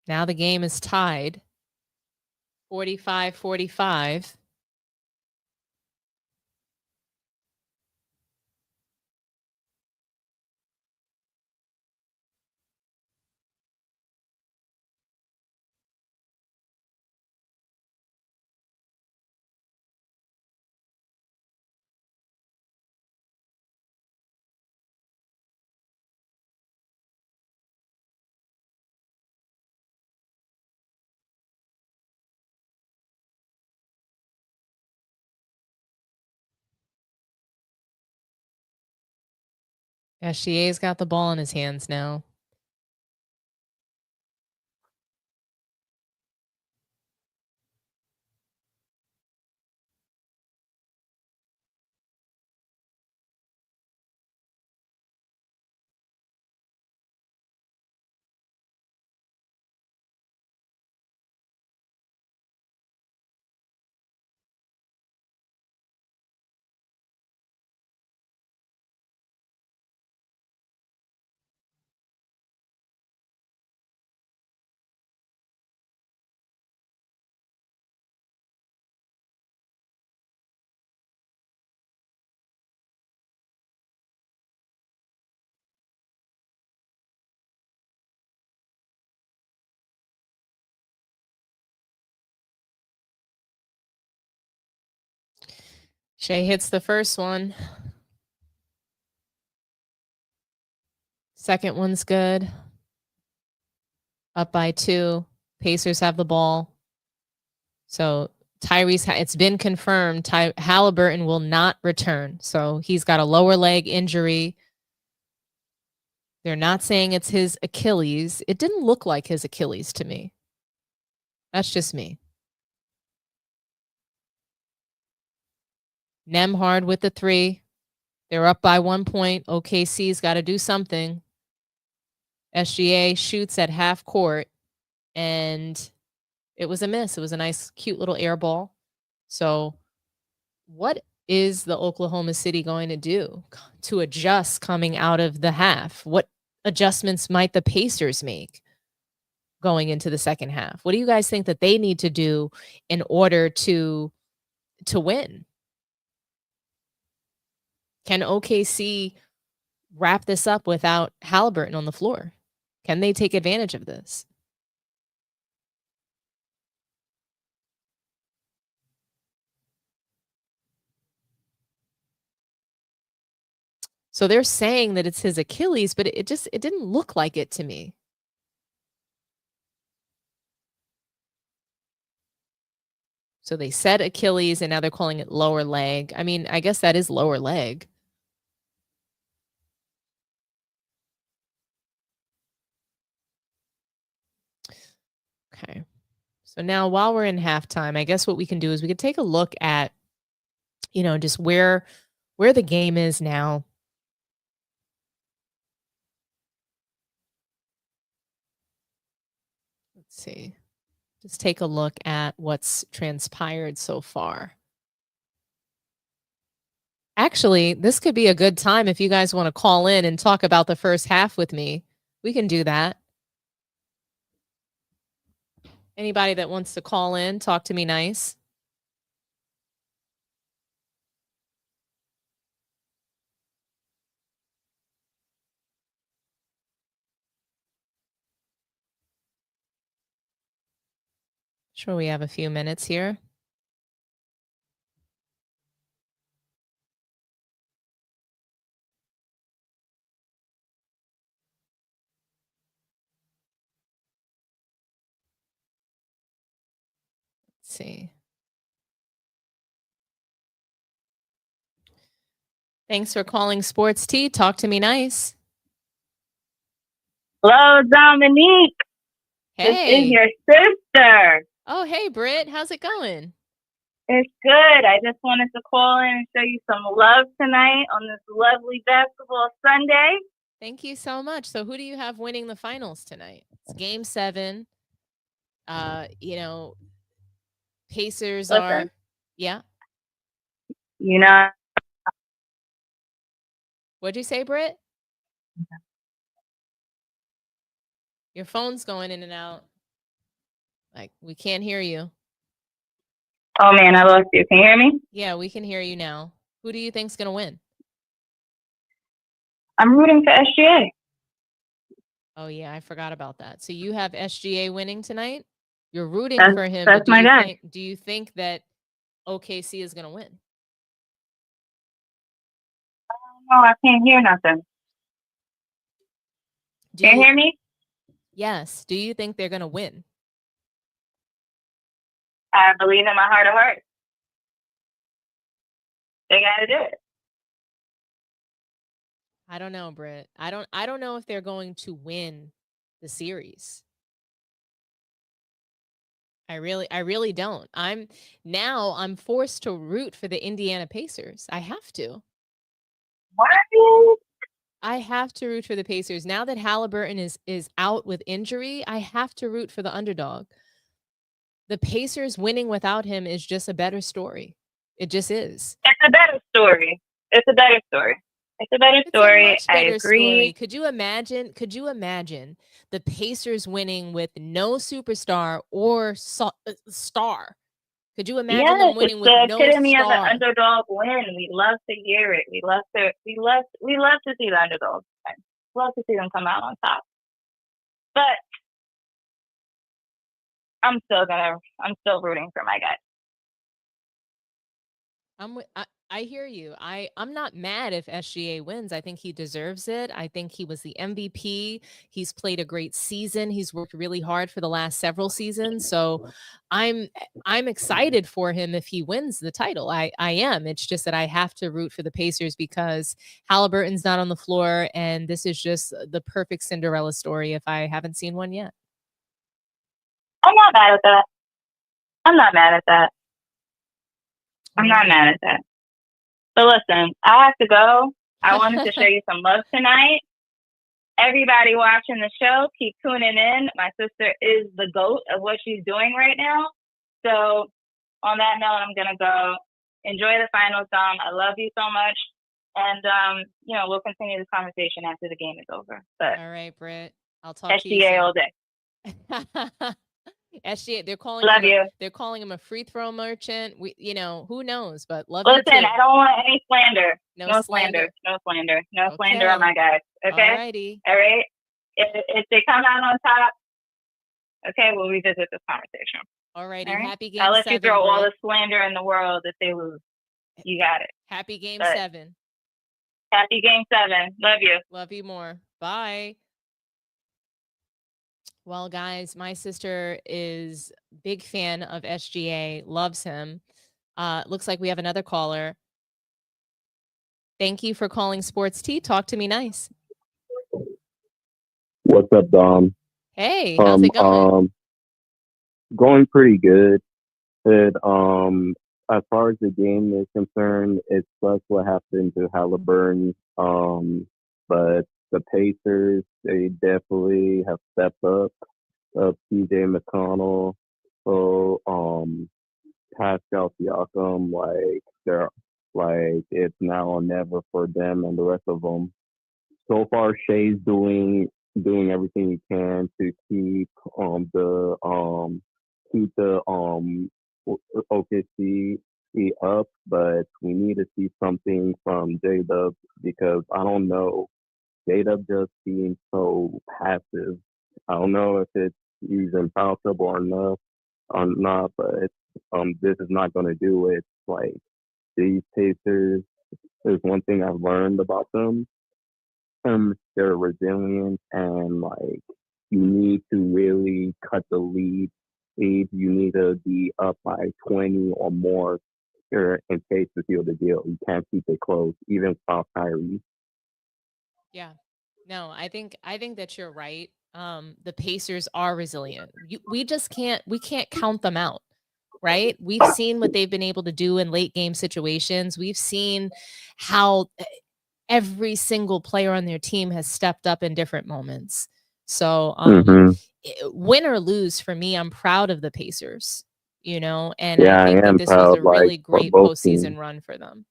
Now the game is tied. 45-45. SGA's got the ball in his hands now. Shea hits the first one. Second one's good. Up by 2. Pacers have the ball. So it's been confirmed Haliburton will not return. So he's got a lower leg injury. They're not saying it's his Achilles. It didn't look like his Achilles to me. That's just me. Nemhard with the 3. They're up by 1 point. OKC's got to do something. SGA shoots at half court, and it was a miss. It was a nice, cute little air ball. So what is the Oklahoma City going to do to adjust coming out of the half? What adjustments might the Pacers make going into the second half? What do you guys think that they need to do in order to win? Can OKC wrap this up without Haliburton on the floor? Can they take advantage of this? So they're saying that it's his Achilles, but it didn't look like it to me. So they said Achilles and now they're calling it lower leg. I mean, I guess that is lower leg. Okay. So now while we're in halftime, I guess what we can do is we could take a look at, just where the game is now. Let's see. Just take a look at what's transpired so far. Actually, this could be a good time if you guys want to call in and talk about the first half with me. We can do that. Anybody that wants to call in, talk to me nice. Sure, we have a few minutes here. Let's see. Thanks for calling Sports Tea. Talk to me nice. Hello, Dominique. Hey. This is your sister. Oh, hey, Britt. How's it going? It's good. I just wanted to call in and show you some love tonight on this lovely basketball Sunday. Thank you so much. So who do you have winning the finals tonight? It's game 7. Pacers Listen, are, yeah. You know, What'd you say, Britt? Your phone's going in and out. Like, we can't hear you. oh man, I lost you. Can you hear me? Yeah, we can hear you now. Who do you think's going to win? I'm rooting for SGA. Oh, yeah, I forgot about that. So you have SGA winning tonight? You're rooting That's- for him. that's But do my you guy. do you think that OKC is going to win? Oh, I can't hear nothing. Can you hear me? Yes. Do you think they're going to win? I believe in my heart of hearts. They got to do it. I don't know, Britt. I don't know if they're going to win the series. I really don't. I'm forced to root for the Indiana Pacers. I have to. What? I have to root for the Pacers. Now that Haliburton is out with injury, I have to root for the underdog. The Pacers winning without him is just a better story. It just is. It's a better story. It's a better story. It's a better story. It's a much better I agree. story. Could you imagine the Pacers winning with no superstar or star? Could you imagine them winning with It's no the epitome of star? an underdog win. We love to hear it. We love to see the underdogs win. Love to see them come out on top. But I'm still rooting for my guy. I hear you. I'm not mad if SGA wins. I think he deserves it. I think he was the MVP. He's played a great season. He's worked really hard for the last several seasons. So I'm excited for him if he wins the title. I am. It's just that I have to root for the Pacers because Haliburton's not on the floor, and this is just the perfect Cinderella story if I haven't seen one yet. I'm not mad at that. I'm not mad at that. So listen, I have to go. I wanted to show you some love tonight. Everybody watching the show, keep tuning in. My sister is the GOAT of what she's doing right now. So on that note, I'm going to go. Enjoy the finals, Dom. I love you so much. And, we'll continue this conversation after the game is over. But all right, Britt. I'll talk to you SGA soon. all day. SGA, they're calling him a free throw merchant. Who knows, but love you too. Listen, I don't want any slander. No slander. No slander on my guys. Okay? All right? If they come out on top, okay, we'll revisit this conversation. Alrighty. All right? Happy game 7. I'll let you throw all the slander in the world if they lose. You got it. Happy game 7. Happy game 7. Love you. Love you more. Bye. Well, guys, my sister is big fan of SGA, loves him. Looks like we have another caller. Thank you for calling Sports Tea. Talk to me nice. What's up, Dom? Hey, how's it going? Going pretty good. But as far as the game is concerned, it sucks what happened to Haliburton. But the Pacers, they definitely have stepped up. PJ McConnell, so Pascal Siakam, like they're like it's now or never for them and the rest of them. So far, Shea's doing everything he can to keep the OKC up, but we need to see something from J Dub because I don't know. J Dub just seems so passive. I don't know if it's he's impossible or not, but this is not going to do it. Like these Pacers, there's one thing I've learned about them. They're resilient and like you need to really cut the lead. You need to be up by 20 or more in case to seal the deal. You can't keep it close, even without Kyrie. Yeah. No, I think that you're right. The Pacers are resilient. We can't count them out, right? We've seen what they've been able to do in late game situations. We've seen how every single player on their team has stepped up in different moments. So, Hmm. win or lose for me, I'm proud of the Pacers, and I Yeah, I think that am this was proud, a like, really for great both teams. postseason run for them.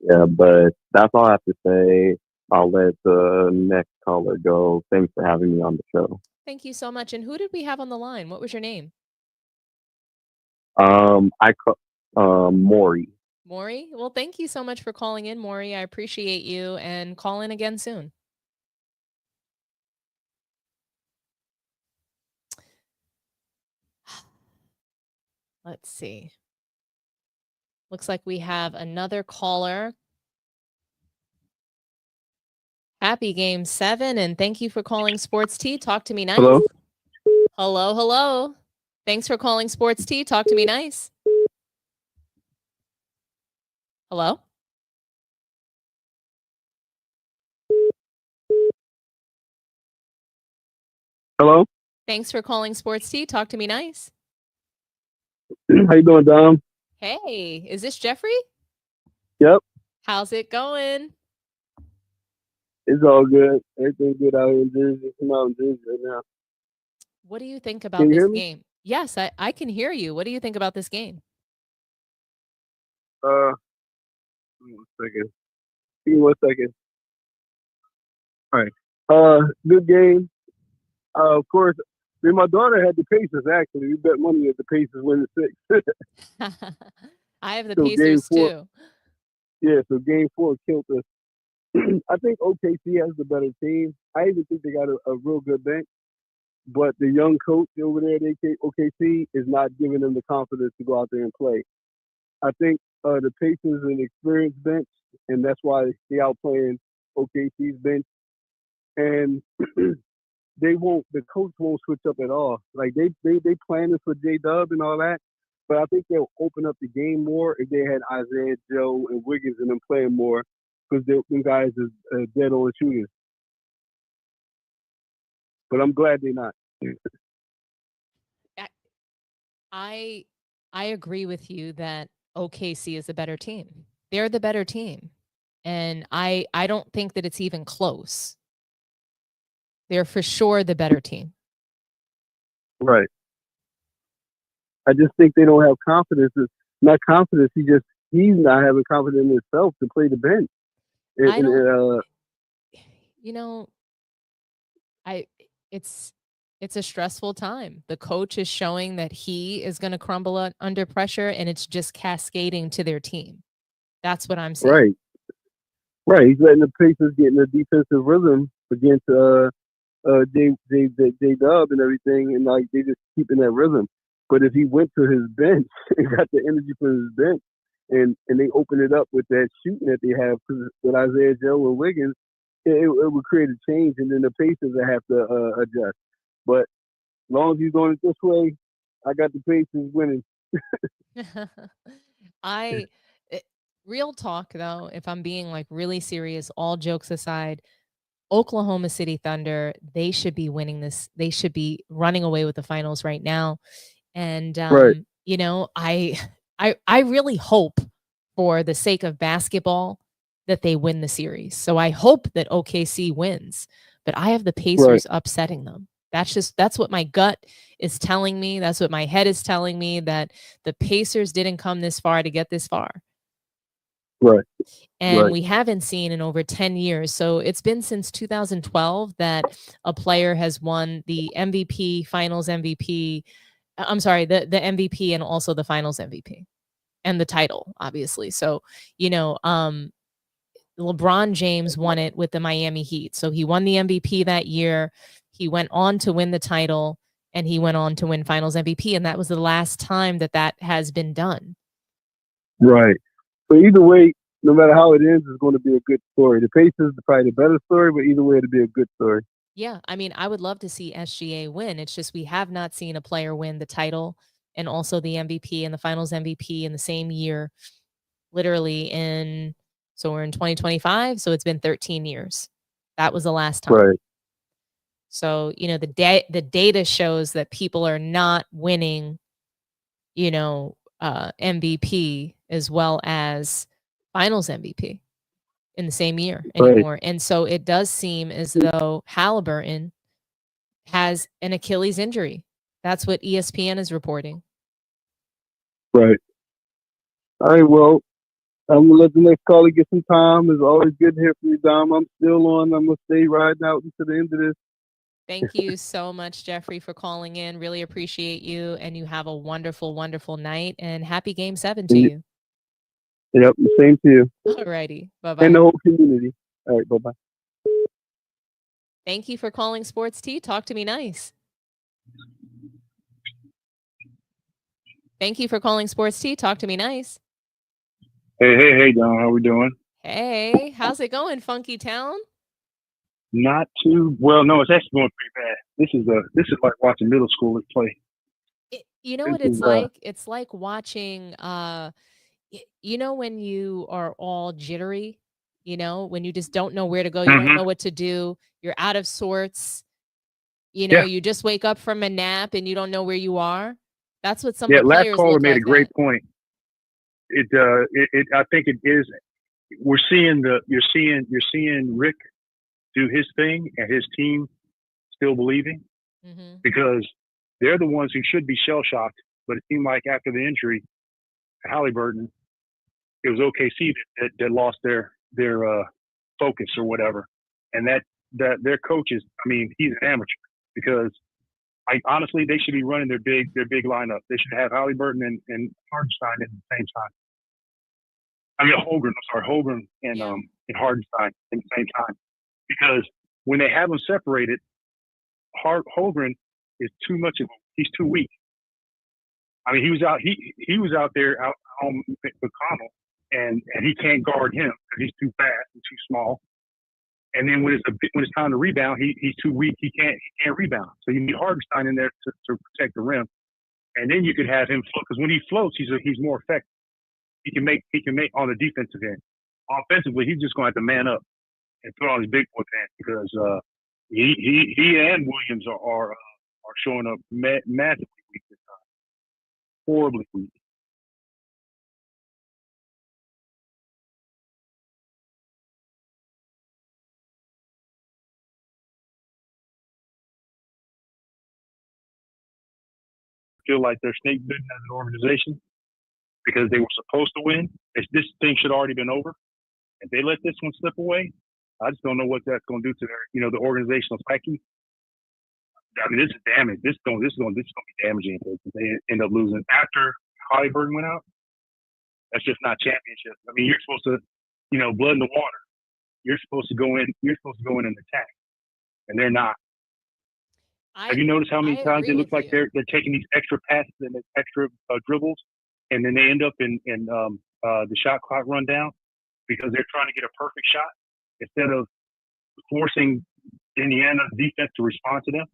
Yeah, but that's all I have to say. I'll let the next caller go. Thanks for having me on the show. Thank you so much. And who did we have on the line? What was your name? Maury. Maury? Well, thank you so much for calling in, Maury. I appreciate you and call in again soon. Let's see. Looks like we have another caller. Happy game 7, and thank you for calling Sports Tea. Talk to me nice. Hello? Hello, hello. Thanks for calling Sports Tea. Talk to me nice. Hello? Hello? Thanks for calling Sports Tea. Talk to me nice. How you doing, Dom? Hey, is this Jeffrey? Yep, How's it going? it's all good. Everything good out here in Jersey. I'm out in Jersey right now. What do you think Can about you this hear me? game? Yes, I can hear you. What do you think about this game? Give me 1 second. Give me 1 second. All right. Good game. Of course, me and my daughter had the Pacers, actually. We bet money at the Pacers winning 6. I have the So game Pacers 4, too. yeah, so game 4 killed us. I think OKC has the better team. I even think they got a real good bench. But the young coach over there at OKC is not giving them the confidence to go out there and play. I think the Pacers are an experienced bench, and that's why they outplaying OKC's bench. And the coach won't switch up at all. Like they plan this for J Dub and all that, but I think they'll open up the game more if they had Isaiah, Joe, and Wiggins and them playing more because them guys is dead on shooters. But I'm glad they're not. I I agree with you that OKC is the better team. They're the better team. And I don't think that it's even close. They're for sure the better team. Right. I just think they don't have confidence. It's not confidence. He's not having confidence in himself to play the bench. And, I and, don't uh, you know, I it's it's a stressful time. The coach is showing that he is going to crumble under pressure and it's just cascading to their team. That's what I'm seeing. right, right. He's letting the Pacers get in a defensive rhythm against J Dub and everything, and like they just keeping that rhythm. But if he went to his bench and got the energy from his bench, and they open it up with that shooting that they have with Isaiah Joe and Wiggins, it would create a change, and then the Pacers would have to adjust. But as long as he's doing it this way, I got the Pacers winning. I real talk though, if I'm being like really serious, all jokes aside, Oklahoma City Thunder, they should be winning this. They should be running away with the finals right now. And Right. you know, I really hope for the sake of basketball that they win the series. So I hope that OKC wins, but I have the Right. Pacers upsetting them. That's what my gut is telling me. That's what my head is telling me, that the Pacers didn't come this far to get this far. Right. And Right. we haven't seen in over 10 years. So it's been since 2012 that a player has won the MVP, finals MVP. I'm sorry, the MVP and also the finals MVP and the title, obviously. So, you know, LeBron James won it with the Miami Heat. So he won the MVP that year. He went on to win the title and he went on to win finals MVP. And that was the last time that that has been done. Right. But either way, no matter how it ends, it's going to be a good story. The Pacers are probably the better story, but either way, it'll be a good story. Yeah, I mean, I would love to see SGA win. It's just we have not seen a player win the title and also the MVP and the finals MVP in the same year, literally in, so we're in 2025, so it's been 13 years. That was the last time. Right. So, you know, the data shows that people are not winning, you know, MVP as well as finals MVP in the same year Right. anymore. And so it does seem as though Haliburton has an Achilles injury. That's what ESPN is reporting. Right. All right. Well, I'm gonna let the next caller get some time. It's always good to hear from you, Dom. I'm still on. I'm gonna stay riding out until the end of this. Thank you so much, Jeffrey, for calling in. Really appreciate you. And you have a wonderful, wonderful night. And happy Game 7 to you. Yep. Same to you. Alrighty. Bye-bye. And the whole community. All right. Bye-bye. Thank you for calling Sports Tea. Talk to me nice. Thank you for calling Sports Tea. Talk to me nice. Hey, Don. How we doing? Hey, how's it going, Funky Town? Not too well. No, it's actually going pretty bad. This is like watching middle schoolers play. You know what it's like? It's like watching, you know, when you are all jittery, you know, when you just don't know where to go, you don't know what to do, you're out of sorts, you know, you just wake up from a nap and you don't know where you are. That's what some of the last players caller look made like a great that. point. I think it is. You're seeing Rick do his thing and his team still believing, because they're the ones who should be shell shocked. But it seemed like after the injury to Haliburton, it was OKC that lost their focus or whatever, and that their coaches. I mean, he's an amateur, because honestly, they should be running their big lineup. They should have Haliburton and Hardenstein at the same time. I mean, Holmgren and Hardenstein at the same time, because when they have them separated, Holmgren is too much of he's too weak. I mean, he was out there out on McConnell, and he can't guard him because he's too fast and too small. And then when it's time to rebound, he's too weak. He can't rebound. So you need Hardenstein in there to protect the rim, and then you could have him float, because when he floats, he's more effective. He can make on the defensive end. Offensively, he's just going to have to man up and put on his big boy pants, because he and Williams are showing up massively weak this time, horribly weak. Feel like they're snake bitten as an organization, because they were supposed to win. This thing should already been over. If they let this one slip away, I just don't know what that's going to do to their, the organizational psyche. I mean, this is damage. This is going to be damaging if they end up losing after Haliburton went out. That's just not championship. I mean, you're supposed to, blood in the water. You're supposed to go in. You're supposed to go in and attack, and they're not. Have you noticed how many times it looks like they're taking these extra passes and extra dribbles, and then they end up in the shot clock run down because they're trying to get a perfect shot instead of forcing Indiana's defense to respond to them?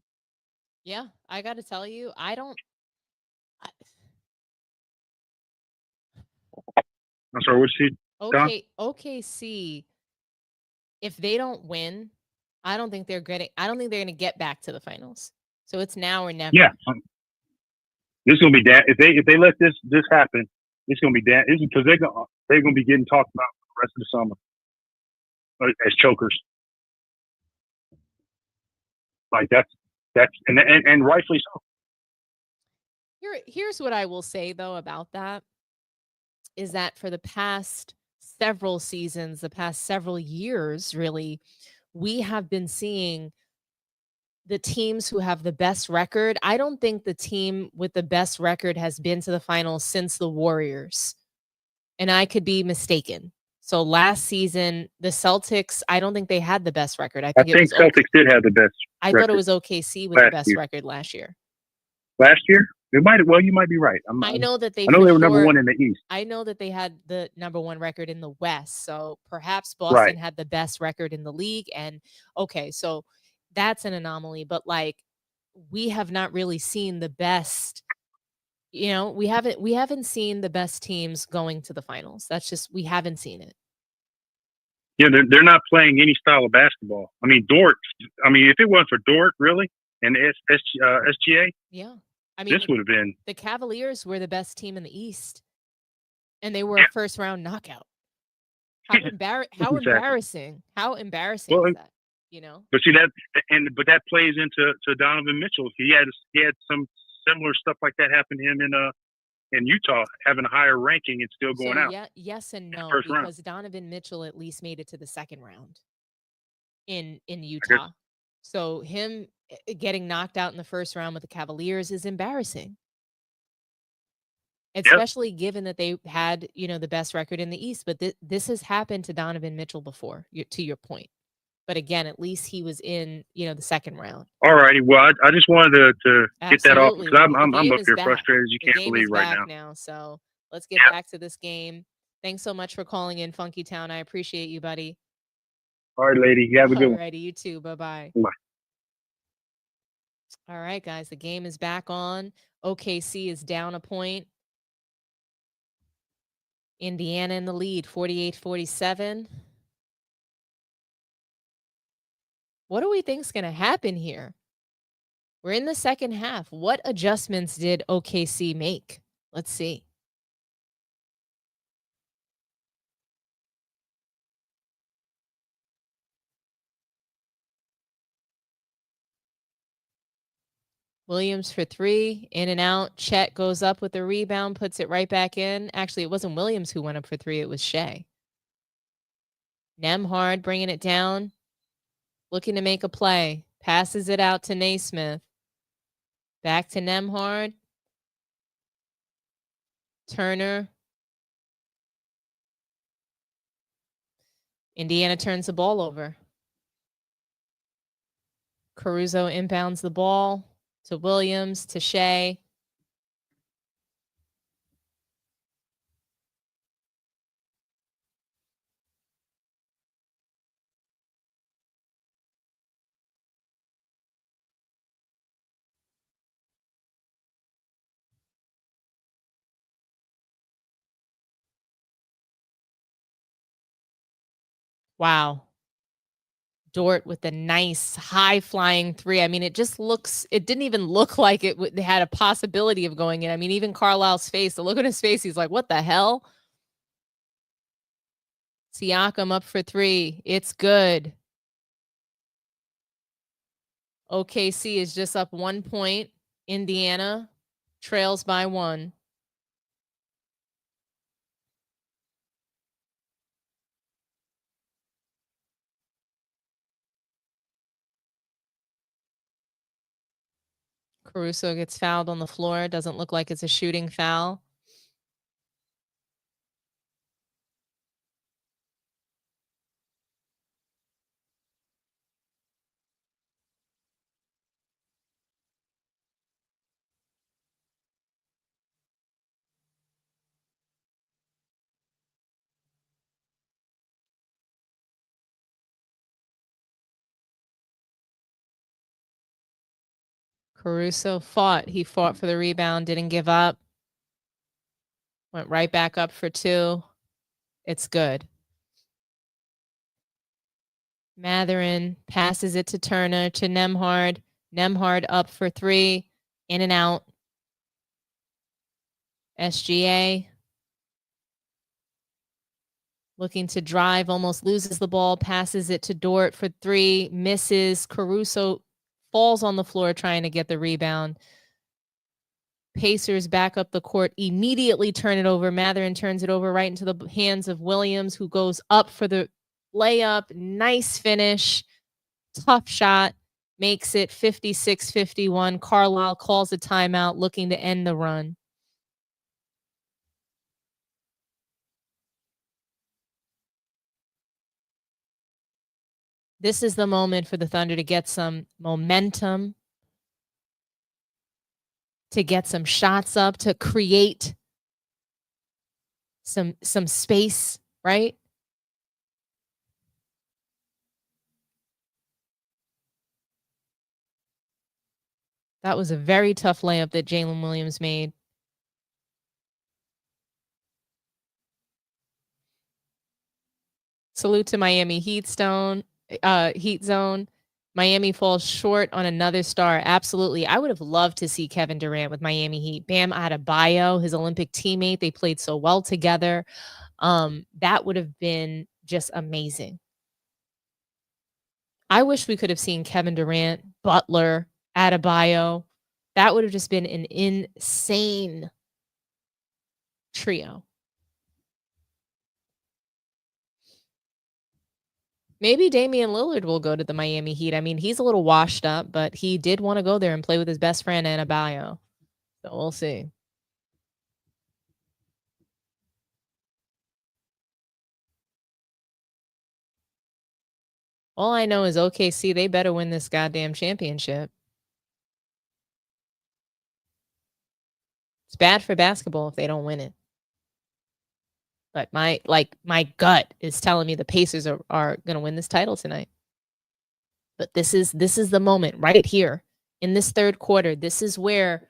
Yeah, I got to tell you, I'm sorry, what's he? OKC, if they don't win, I don't think they're going to get back to the finals. So it's now or never. Yeah. This is gonna be if they let this happen, it's gonna be because they're gonna be getting talked about for the rest of the summer as chokers. Like that's and rightfully so. Here's what I will say though about that is that for the past several seasons, the past several years, really, we have been seeing the teams who have the best record. I don't think the team with the best record has been to the finals since the Warriors. And I could be mistaken. So last season, the Celtics, I don't think they had the best record. I think Celtics did have the best. I thought it was OKC with the best record last year. Last year? You might be right. I know that they were number one in the East. I know that they had the number one record in the West. So perhaps Boston had the best record in the league. And okay, so that's an anomaly. But like, we have not really seen the best. You know, we haven't seen the best teams going to the finals. That's just, we haven't seen it. Yeah, they're not playing any style of basketball. I mean, Dort. I mean, if it wasn't for Dort, really, and SGA, yeah, I mean, this would have been. The Cavaliers were the best team in the East, and they were a first round knockout. How embarrassing! How embarrassing is that? You know. But see that, but that plays into Donovan Mitchell. He had some similar stuff like that happen to him in Utah, having a higher ranking and still going out. Yeah, yes and no, because Donovan Mitchell at least made it to the second round in Utah. So him getting knocked out in the first round with the Cavaliers is embarrassing. Especially given that they had, the best record in the East. But this has happened to Donovan Mitchell before, to your point. But again, at least he was in, the second round. All righty. Well, I just wanted to get that off because I'm up here frustrated as you can't believe right now. So let's get back to this game. Thanks so much for calling in, Funky Town. I appreciate you, buddy. All right, lady. You have a good one. All righty. You too. Bye-bye. Bye. All right, guys. The game is back on. OKC is down a point. Indiana in the lead, 48-47. What do we think is going to happen here? We're in the second half. What adjustments did OKC make? Let's see. Williams for three, in and out. Chet goes up with the rebound, puts it right back in. Actually, it wasn't Williams who went up for three. It was Shea. Nembhard bringing it down. Looking to make a play. Passes it out to Naismith. Back to Nembhard. Turner. Indiana turns the ball over. Caruso inbounds the ball to Williams, to Shea. Wow. Dort with a nice high-flying three. I mean, it didn't even look like it had a possibility of going in. I mean, even Carlisle's face, the look on his face, he's like, what the hell? Siakam up for three. It's good. OKC is just up 1 point. Indiana trails by 1. Caruso gets fouled on the floor. Doesn't look like it's a shooting foul. Caruso fought. He fought for the rebound, didn't give up. Went right back up for 2. It's good. Matherin passes it to Turner, to Nemhard. Nemhard up for 3, in and out. SGA looking to drive, almost loses the ball, passes it to Dort for 3, misses. Caruso falls on the floor trying to get the rebound. Pacers back up the court, immediately turn it over. Matherin turns it over right into the hands of Williams, who goes up for the layup. Nice finish. Tough shot. Makes it 56-51. Carlisle calls a timeout, looking to end the run. This is the moment for the Thunder to get some momentum, to get some shots up, to create some space, right? That was a very tough layup that Jalen Williams made. Salute to Miami Heat zone. Miami falls short on another star. Absolutely. I would have loved to see Kevin Durant with Miami Heat. Bam Adebayo, his Olympic teammate. They played so well together. That would have been just amazing. I wish we could have seen Kevin Durant, Butler, Adebayo. That would have just been an insane trio. Maybe Damian Lillard will go to the Miami Heat. I mean, he's a little washed up, but he did want to go there and play with his best friend, Adebayo. So we'll see. All I know is OKC, they better win this goddamn championship. It's bad for basketball if they don't win it. But my gut is telling me the Pacers are going to win this title tonight. But this is the moment right here in this third quarter. This is where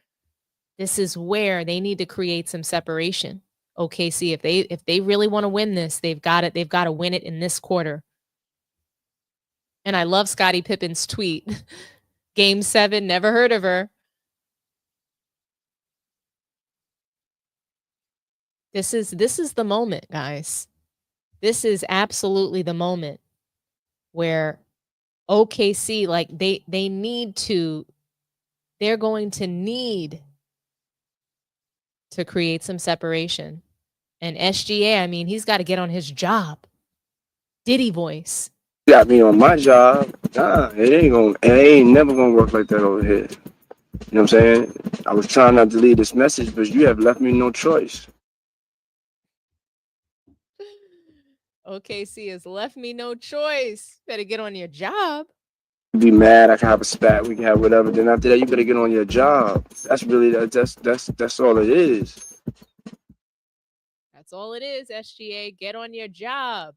they need to create some separation. OKC, if they really want to win this, they've got to win it in this quarter. And I love Scottie Pippen's tweet. Game 7, never heard of her. This is the moment, guys. This is absolutely the moment where OKC, like they're going to need to create some separation. And SGA, I mean, he's got to get on his job. Diddy voice. Got me on my job. Nah, it ain't never gonna work like that over here. You know what I'm saying? I was trying not to leave this message, but you have left me no choice. OKC has left me no choice. Better get on your job. Be mad, I can have a spat, we can have whatever. Then after that, you better get on your job. That's really that's all it is. That's all it is, SGA. Get on your job.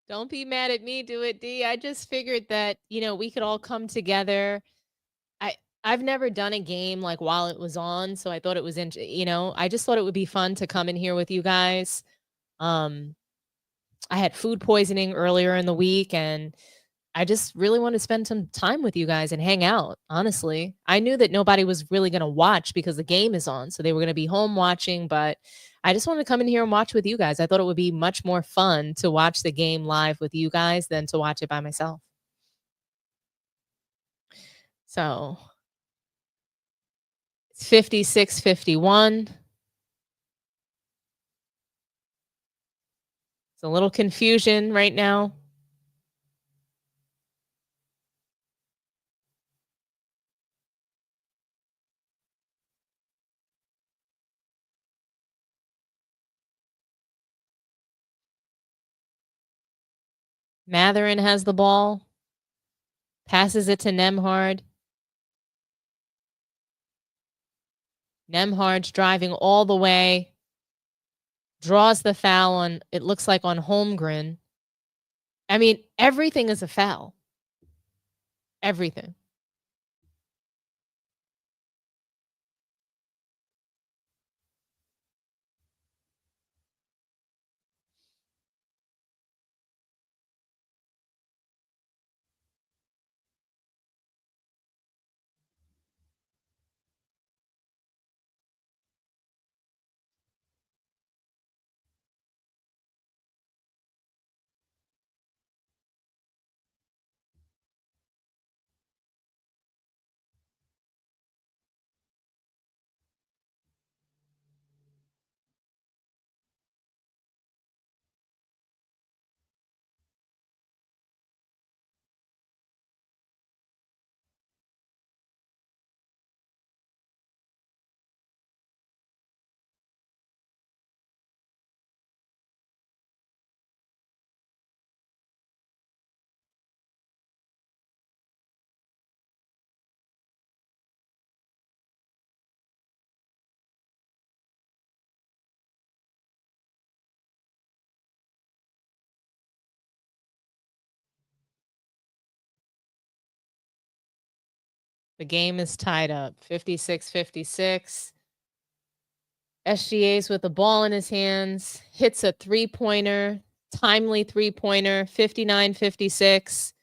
Don't be mad at me, do it, D. I just figured that, we could all come together. I've never done a game like while it was on, so I thought it was I just thought it would be fun to come in here with you guys. I had food poisoning earlier in the week, and I just really want to spend some time with you guys and hang out, honestly. I knew that nobody was really going to watch because the game is on, so they were going to be home watching, but I just wanted to come in here and watch with you guys. I thought it would be much more fun to watch the game live with you guys than to watch it by myself. So it's 56-51. It's a little confusion right now. Matherin has the ball, passes it to Nemhard. Nembhard's driving all the way. Draws the foul on, it looks like on Holmgren. I mean, everything is a foul. Everything. The game is tied up, 56-56. SGA's with the ball in his hands, hits a three-pointer, timely three-pointer, 59-56.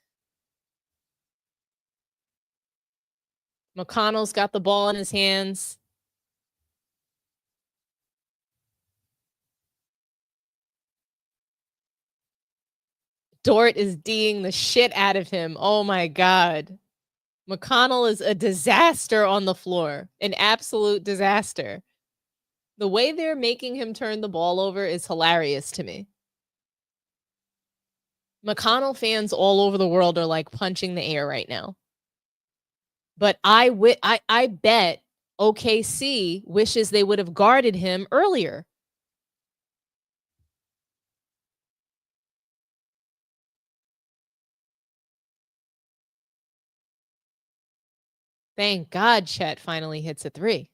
McConnell's got the ball in his hands. Dort is D'ing the shit out of him. Oh my God. McConnell is a disaster on the floor, an absolute disaster. The way they're making him turn the ball over is hilarious to me. McConnell fans all over the world are like punching the air right now. But I bet OKC wishes they would have guarded him earlier. Thank God Chet finally hits a three.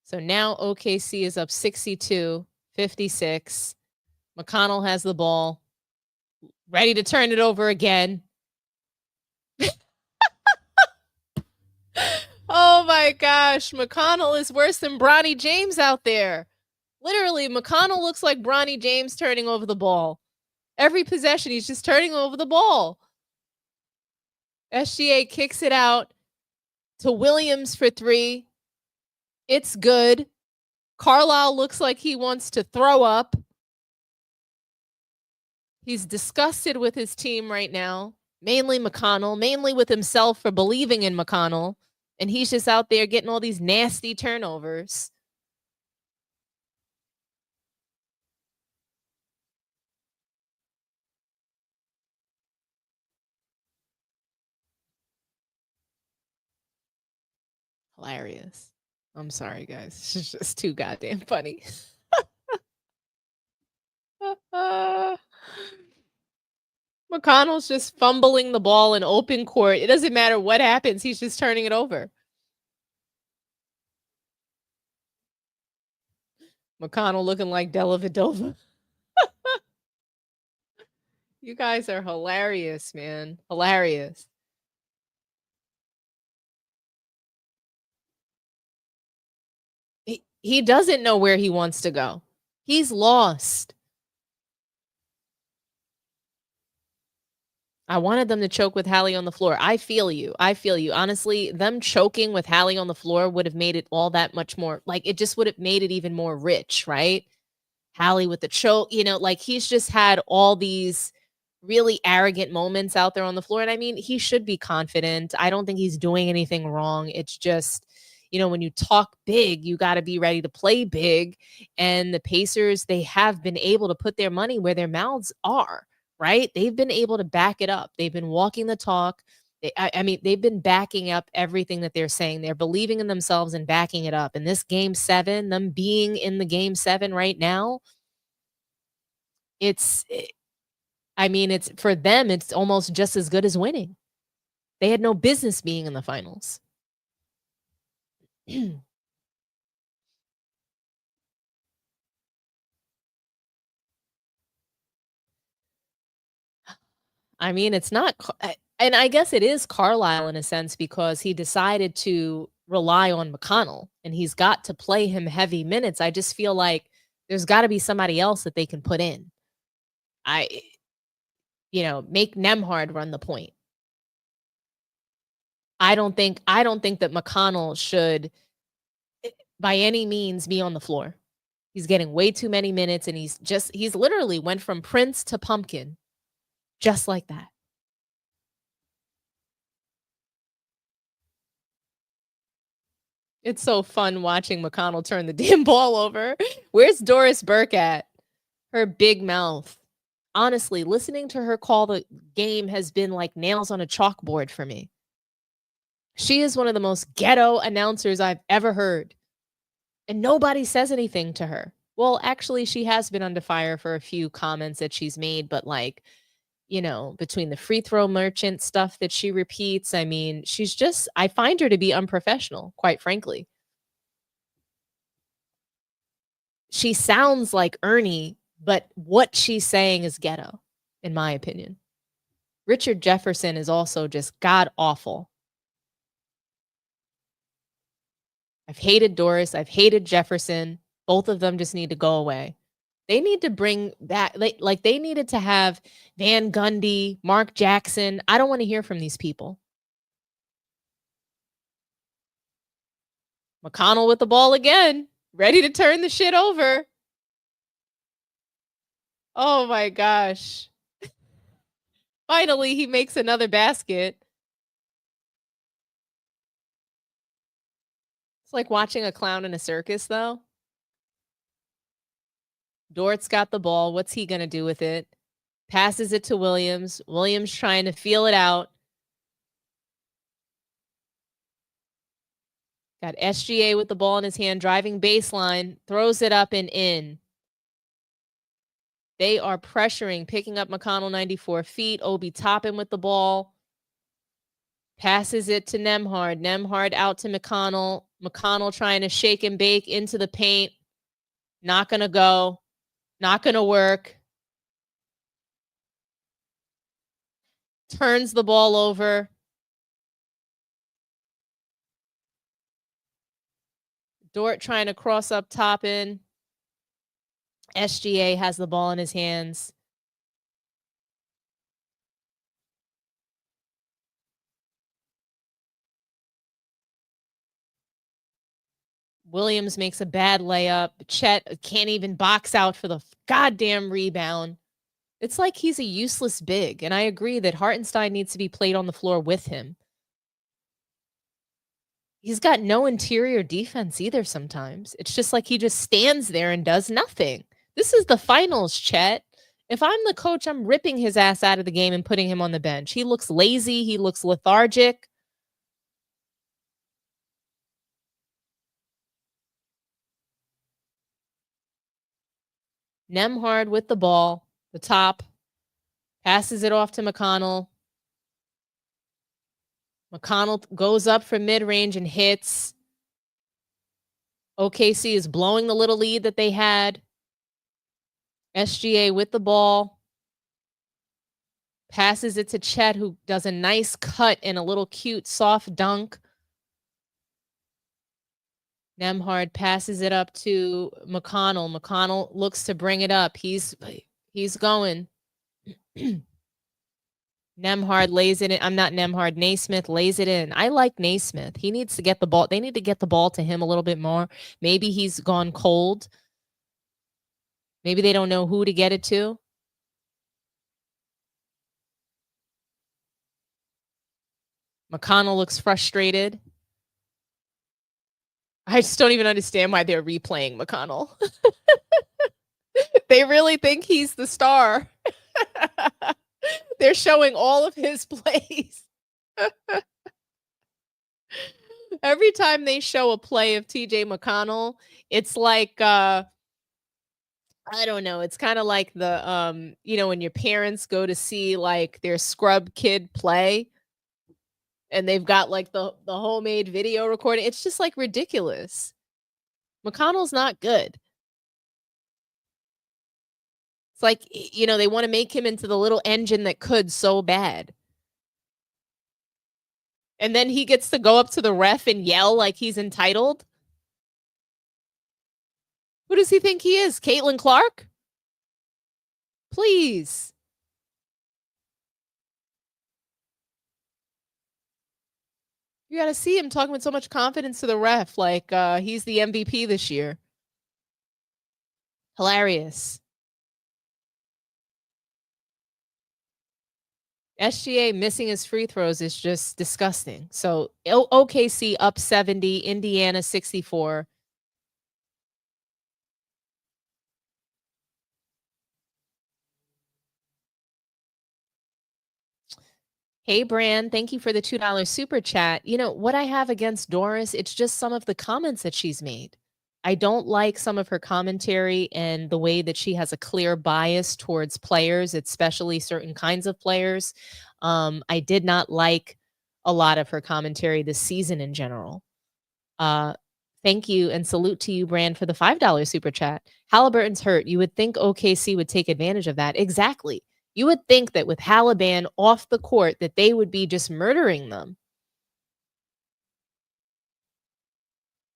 So now OKC is up 62-56. McConnell has the ball, ready to turn it over again. Oh my gosh, McConnell is worse than Bronny James out there. Literally, McConnell looks like Bronny James turning over the ball. Every possession, he's just turning over the ball. SGA kicks it out to Williams for three. It's good. Carlisle looks like he wants to throw up. He's disgusted with his team right now. Mainly McConnell, mainly with himself for believing in McConnell. And he's just out there getting all these nasty turnovers. Hilarious. I'm sorry, guys. It's just too goddamn funny. McConnell's just fumbling the ball in open court. It doesn't matter what happens. He's just turning it over. McConnell looking like Della Vedova. You guys are hilarious, man. Hilarious. He doesn't know where he wants to go. He's lost. I wanted them to choke with Hallie on the floor. I feel you. I feel you. Honestly, them choking with Hallie on the floor would have made it all that much more, like, it just would have made it even more rich, right? Hallie with the choke, you know, like, he's just had all these really arrogant moments out there on the floor. And I mean, he should be confident. I don't think he's doing anything wrong. It's just, you know, when you talk big, you got to be ready to play big. And the Pacers, they have been able to put their money where their mouths are, right? They've been able to back it up. They've been walking the talk. I mean, they've been backing up everything that they're saying. They're believing in themselves and backing it up. And this game 7, them being in the game 7 right now, I mean, it's for them, it's almost just as good as winning. They had no business being in the finals. I mean, it's not, and I guess it is Carlisle in a sense because he decided to rely on McConnell and he's got to play him heavy minutes. I just feel like there's got to be somebody else that they can put in. Make Nemhard run the point. I don't think that McConnell should by any means be on the floor. He's getting way too many minutes and he's literally went from Prince to Pumpkin just like that. It's so fun watching McConnell turn the damn ball over. Where's Doris Burke at? Her big mouth. Honestly, listening to her call the game has been like nails on a chalkboard for me. She is one of the most ghetto announcers I've ever heard. And nobody says anything to her. Well, actually, she has been under fire for a few comments that she's made, but between the free throw merchant stuff that she repeats, I mean, I find her to be unprofessional, quite frankly. She sounds like Ernie, but what she's saying is ghetto, in my opinion. Richard Jefferson is also just god awful. I've hated Doris. I've hated Jefferson. Both of them just need to go away. They need to bring back, they needed to have Van Gundy, Mark Jackson. I don't want to hear from these people. McConnell with the ball again, ready to turn the shit over. Oh my gosh. Finally, he makes another basket. It's like watching a clown in a circus, though. Dort's got the ball. What's he going to do with it? Passes it to Williams. Williams trying to feel it out. Got SGA with the ball in his hand, driving baseline, throws it up and in. They are pressuring, picking up McConnell 94 feet. Obi Toppin with the ball. Passes it to Nemhard. Nemhard out to McConnell. McConnell trying to shake and bake into the paint. Not going to go. Not going to work. Turns the ball over. Dort trying to cross up Toppin. SGA has the ball in his hands. Williams makes a bad layup. Chet can't even box out for the goddamn rebound. It's like he's a useless big, and I agree that Hartenstein needs to be played on the floor with him. He's got no interior defense either sometimes. It's just like he just stands there and does nothing. This is the finals, Chet. If I'm the coach, I'm ripping his ass out of the game and putting him on the bench. He looks lazy. He looks lethargic. Nemhard with the ball, the top, passes it off to McConnell. McConnell goes up from mid-range and hits. OKC is blowing the little lead that they had. SGA with the ball. Passes it to Chet, who does a nice cut and a little cute soft dunk. Nemhard passes it up to McConnell. McConnell looks to bring it up. He's going. Nemhard lays it in. I'm not Nemhard. Naismith lays it in. I like Naismith. He needs to get the ball. They need to get the ball to him a little bit more. Maybe he's gone cold. Maybe they don't know who to get it to. McConnell looks frustrated. I just don't even understand why they're replaying McConnell. They really think he's the star. They're showing all of his plays. Every time they show a play of TJ McConnell, it's like I don't know. It's kind of like the when your parents go to see like their scrub kid play and they've got like the homemade video recording. It's just like ridiculous. McConnell's not good. It's like, you know, they want to make him into the little engine that could so bad. And then he gets to go up to the ref and yell like he's entitled. Who does he think he is? Caitlin Clark? Please. You got to see him talking with so much confidence to the ref, like he's the MVP this year. Hilarious. SGA missing his free throws is just disgusting. So OKC up 70, Indiana 64. Hey, Brand, thank you for the $2 super chat. You know, what I have against Doris, it's just some of the comments that she's made. I don't like some of her commentary and the way that she has a clear bias towards players, especially certain kinds of players. I did not like a lot of her commentary this season in general. Thank you and salute to you, Brand, for the $5 super chat. Haliburton's hurt. You would think OKC would take advantage of that. Exactly. You would think that with Haliburton off the court that they would be just murdering them.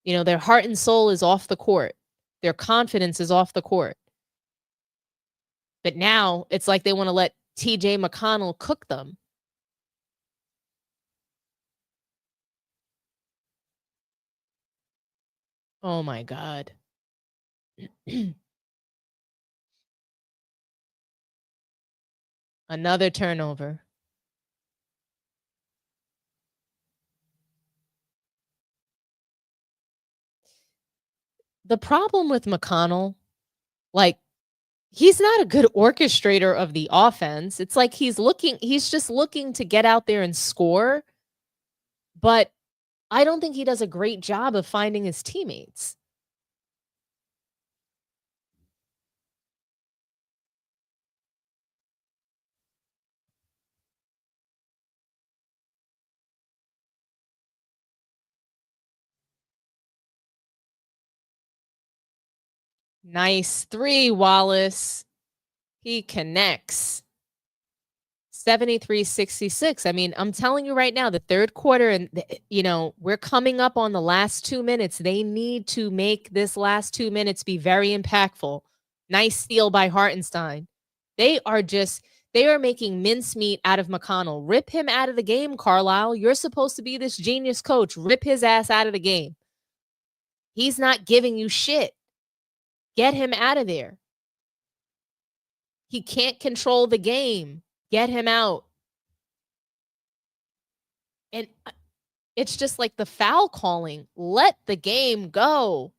You know, their heart and soul is off the court. Their confidence is off the court. But now it's like they want to let TJ McConnell cook them. Oh my God. Another turnover. The problem with McConnell, like, he's not a good orchestrator of the offense. It's like he's just looking to get out there and score. But I don't think he does a great job of finding his teammates. Nice three, Wallace. He connects. 73-66. I mean, I'm telling you right now, the third quarter, and you know, we're coming up on the last 2 minutes. They need to make this last 2 minutes be very impactful. Nice steal by Hartenstein. They are making mincemeat out of McConnell. Rip him out of the game, Carlisle. You're supposed to be this genius coach. Rip his ass out of the game. He's not giving you shit. Get him out of there. He can't control the game. Get him out. And it's just like the foul calling. Let the game go.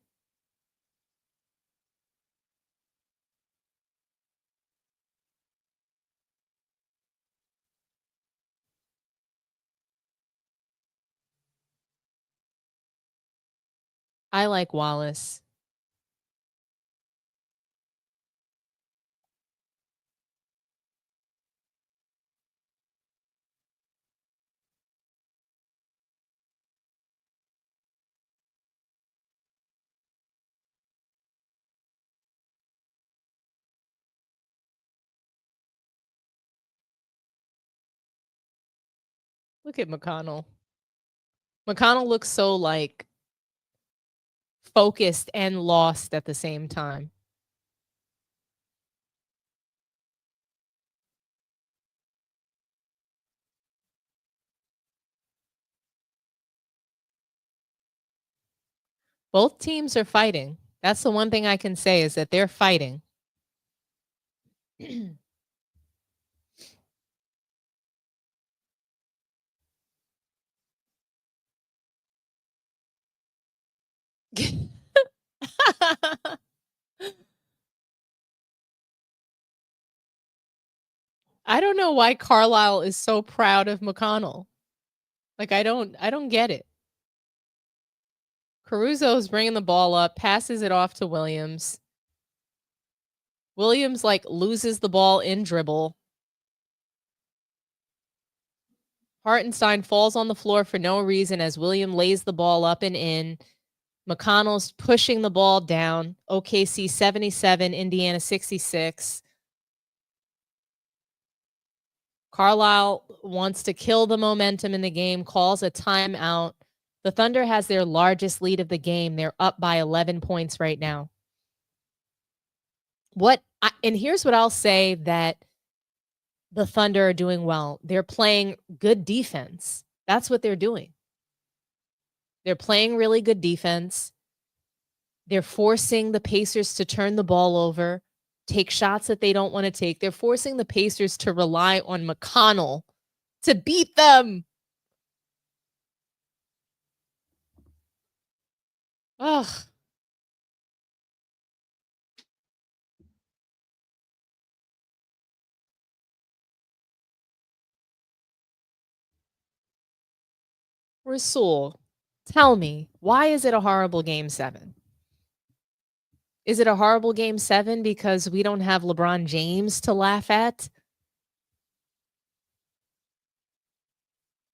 I like Wallace. Look at McConnell. McConnell looks so like focused and lost at the same time. Both teams are fighting. That's the one thing I can say is that they're fighting. I don't know why Carlisle is so proud of McConnell. Like, I don't get it. Caruso's bringing the ball up, passes it off to Williams. Williams, like, loses the ball in dribble. Hartenstein falls on the floor for no reason as William lays the ball up and in. McConnell's pushing the ball down. OKC 77, Indiana 66. Carlisle wants to kill the momentum in the game, calls a timeout. The Thunder has their largest lead of the game. They're up by 11 points right now. And here's what I'll say that the Thunder are doing well. They're playing good defense. That's what they're doing. They're playing really good defense. They're forcing the Pacers to turn the ball over, take shots that they don't want to take. They're forcing the Pacers to rely on McConnell to beat them. Ugh. Rasul, tell me, why is it a horrible Game 7? Is it a horrible Game 7 because we don't have LeBron James to laugh at?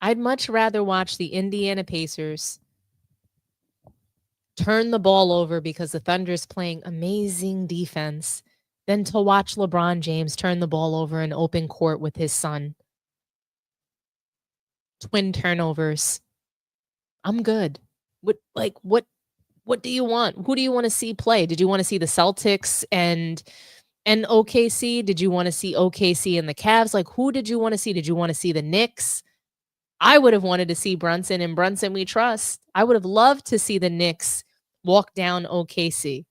I'd much rather watch the Indiana Pacers turn the ball over because the Thunder's playing amazing defense than to watch LeBron James turn the ball over in open court with his son. Twin turnovers. I'm good. What do you want? Who do you want to see play? Did you want to see the Celtics and OKC? Did you want to see OKC and the Cavs? Like, who did you want to see? Did you want to see the Knicks? I would have wanted to see Brunson, and Brunson we trust. I would have loved to see the Knicks walk down OKC.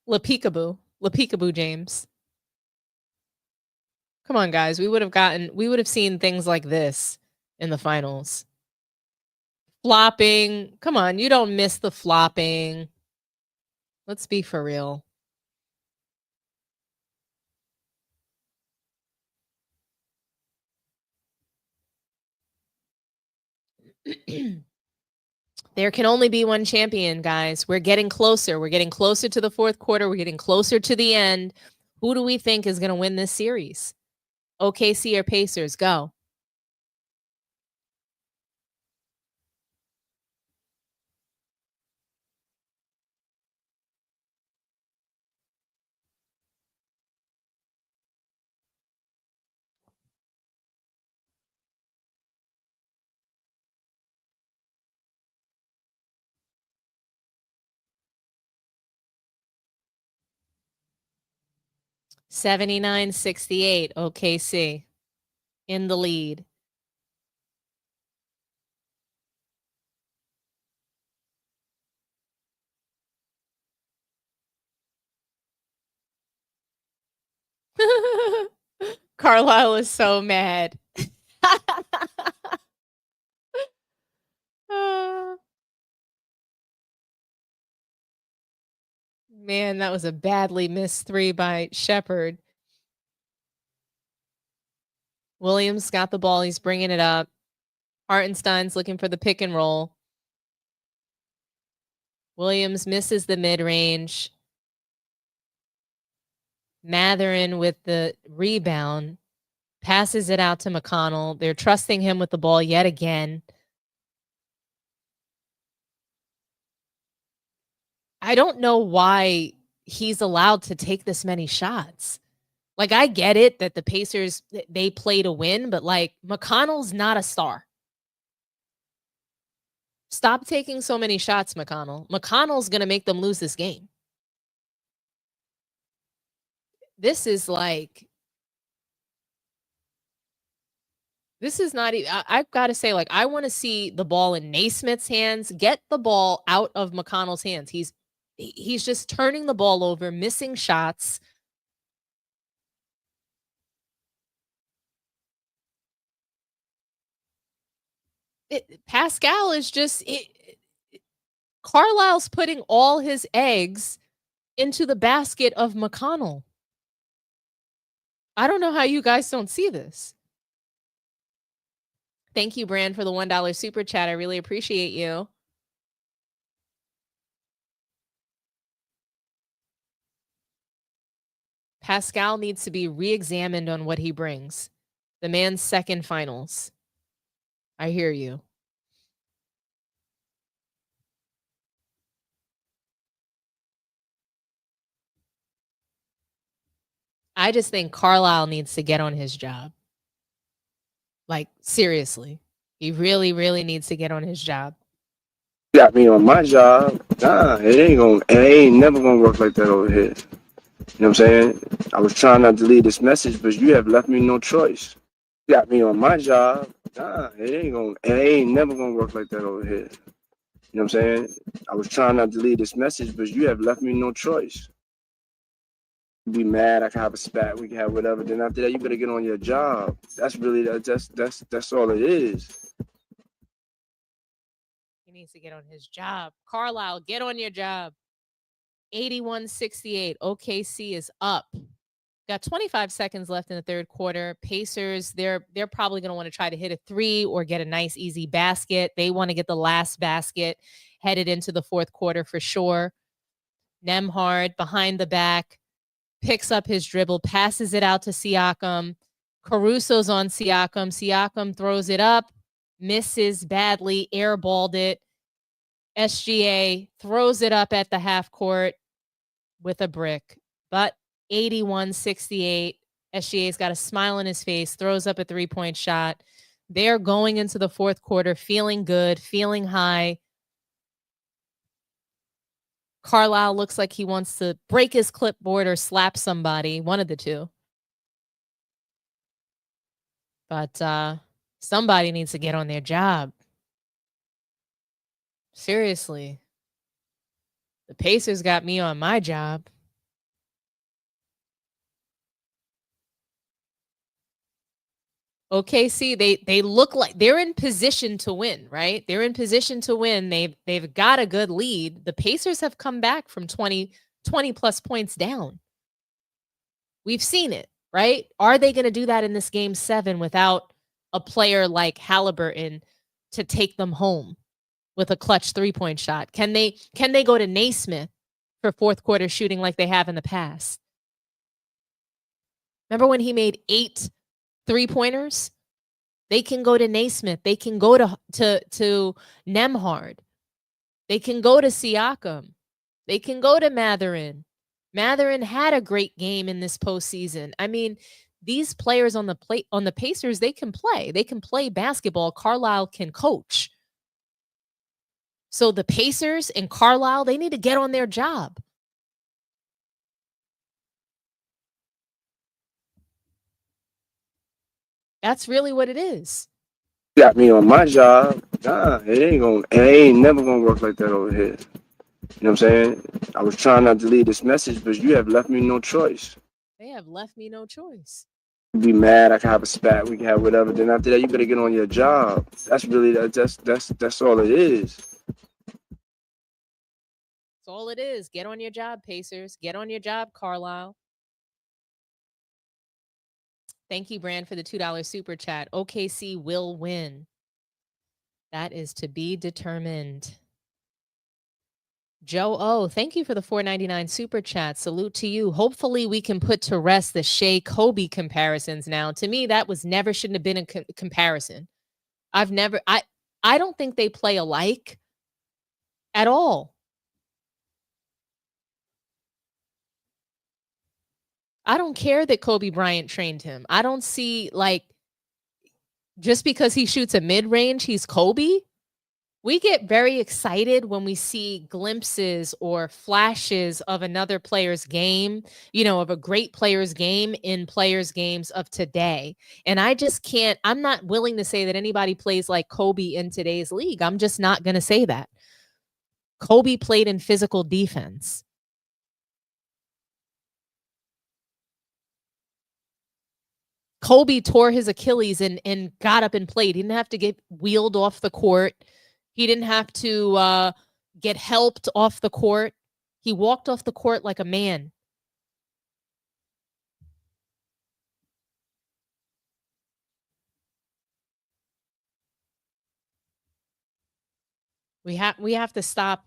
La Peekaboo James. Come on, guys. We would have seen things like this in the finals. Flopping. Come on, you don't miss the flopping. Let's be for real. There can only be one champion, guys. We're getting closer. We're getting closer to the fourth quarter. We're getting closer to the end. Who do we think is going to win this series? OKC or Pacers? Go. $79-68 OKC in the lead. Carlisle is so mad. Man, that was a badly missed 3 by Shepherd. Williams got the ball. He's bringing it up. Hartenstein's looking for the pick and roll. Williams misses the mid-range. Matherin with the rebound. Passes it out to McConnell. They're trusting him with the ball yet again. I don't know why he's allowed to take this many shots. Like, I get it that the Pacers, they play to win, but like, McConnell's not a star. Stop taking so many shots, McConnell. McConnell's going to make them lose this game. This is like, this is not even, I've got to say, like, I want to see the ball in Naismith's hands. Get the ball out of McConnell's hands. He's just turning the ball over, missing shots. Pascal is just Carlisle's putting all his eggs into the basket of McConnell. I don't know how you guys don't see this. Thank you, Brand, for the $1 super chat. I really appreciate you. Pascal needs to be re-examined on what he brings. The man's second finals. I hear you. I just think Carlisle needs to get on his job. Like, seriously. He really, really needs to get on his job. Got me on my job. Nah, it ain't never gonna work like that over here. You know what I'm saying? I was trying not to leave this message, but you have left me no choice. Got me on my job. Nah, it ain't never gonna work like that over here. You know what I'm saying? I was trying not to leave this message, but you have left me no choice. Be mad, I can have a spat, we can have whatever. Then after that, you better get on your job. That's really that's all it is. He needs to get on his job. Carlisle, get on your job. 81-68. OKC is up. Got 25 seconds left in the third quarter. Pacers, they're probably going to want to try to hit a three or get a nice, easy basket. They want to get the last basket headed into the fourth quarter for sure. Nembhard behind the back, picks up his dribble, passes it out to Siakam. Caruso's on Siakam. Siakam throws it up, misses badly, airballed it. SGA throws it up at the half court with a brick, but 81-68. SGA's got a smile on his face, throws up a three-point shot. They're going into the fourth quarter feeling good, feeling high. Carlisle looks like he wants to break his clipboard or slap somebody, one of the two. But somebody needs to get on their job. Seriously. The Pacers got me on my job. OKC, they look like they're in position to win, right? They're in position to win. They've got a good lead. The Pacers have come back from 20 plus points down. We've seen it, right? Are they going to do that in this game 7 without a player like Haliburton to take them home with a clutch three-point shot? Can they go to Naismith for fourth quarter shooting like they have in the past? Remember when he made 8 three-pointers? They can go to Naismith. They can go to Nembhard. They can go to Siakam. They can go to Mathurin. Mathurin had a great game in this postseason. I mean, these players on the Pacers, they can play. They can play basketball. Carlisle can coach. So the Pacers and Carlisle, they need to get on their job. That's really what it is. Got me on my job. Nah, it ain't never gonna work like that over here. You know what I'm saying? I was trying not to leave this message, but you have left me no choice. They have left me no choice. Be mad, I can have a spat, we can have whatever. Then after that, you better get on your job. That's really that's all it is. That's all it is. Get on your job, Pacers. Get on your job, Carlisle. Thank you, Brand, for the $2 super chat. OKC will win. That is to be determined. Joe O, thank you for the $4.99 super chat. Salute to you. Hopefully we can put to rest the Shea Kobe comparisons now. To me, that shouldn't have been a comparison. I don't think they play alike at all. I don't care that Kobe Bryant trained him. I don't see, like, just because he shoots a mid-range, he's Kobe. We get very excited when we see glimpses or flashes of another player's game, of a great player's game in players' games of today. And I just can't, I'm not willing to say that anybody plays like Kobe in today's league. I'm just not going to say that. Kobe played in physical defense. Kobe tore his Achilles and got up and played. He didn't have to get wheeled off the court. He didn't have to get helped off the court. He walked off the court like a man. We have to stop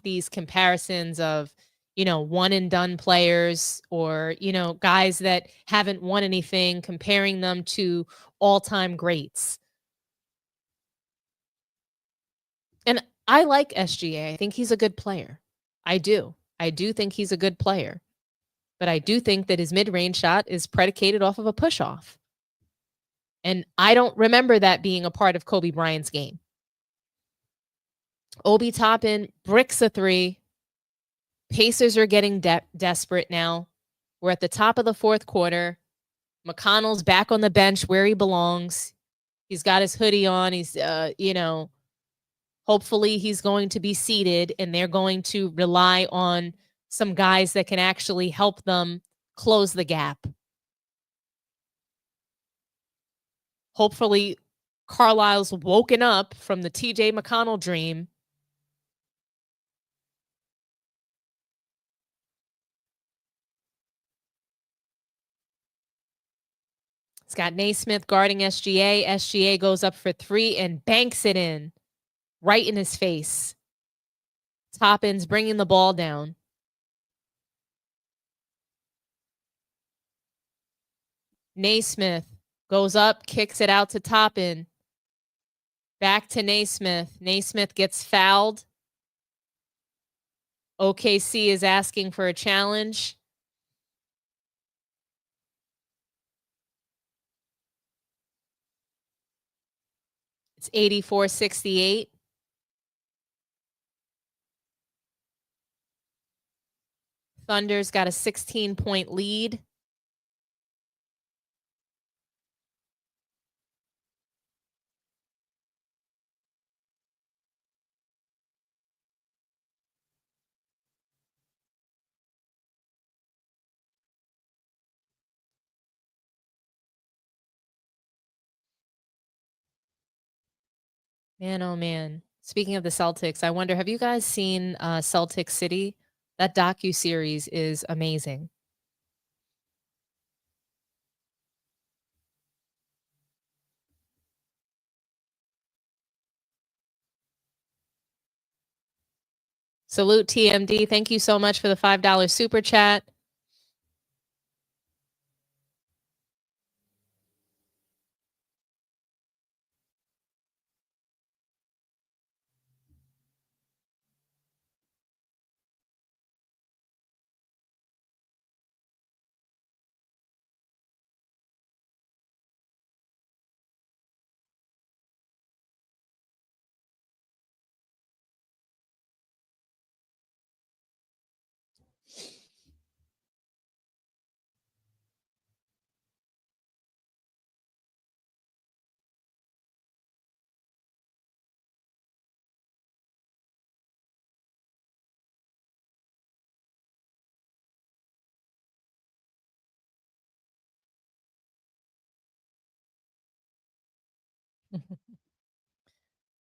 these comparisons of, one and done players or, guys that haven't won anything, comparing them to all-time greats. And I like SGA. I think he's a good player. I do. I do think he's a good player. But I do think that his mid-range shot is predicated off of a push-off. And I don't remember that being a part of Kobe Bryant's game. Obi Toppin bricks a three. Pacers are getting desperate now. We're at the top of the fourth quarter. McConnell's back on the bench where he belongs. He's got his hoodie on. He's, hopefully he's going to be seated and they're going to rely on some guys that can actually help them close the gap. Hopefully Carlisle's woken up from the TJ McConnell dream. It's got Naismith guarding SGA. SGA goes up for three and banks it in right in his face. Toppin's bringing the ball down. Naismith goes up, kicks it out to Toppin. Back to Naismith. Naismith gets fouled. OKC is asking for a challenge. It's 84-68. Thunder's got a 16-point lead. Man, oh man. Speaking of the Celtics, I wonder, have you guys seen Celtic City? That docu-series is amazing. Salute TMD. Thank you so much for the $5 super chat.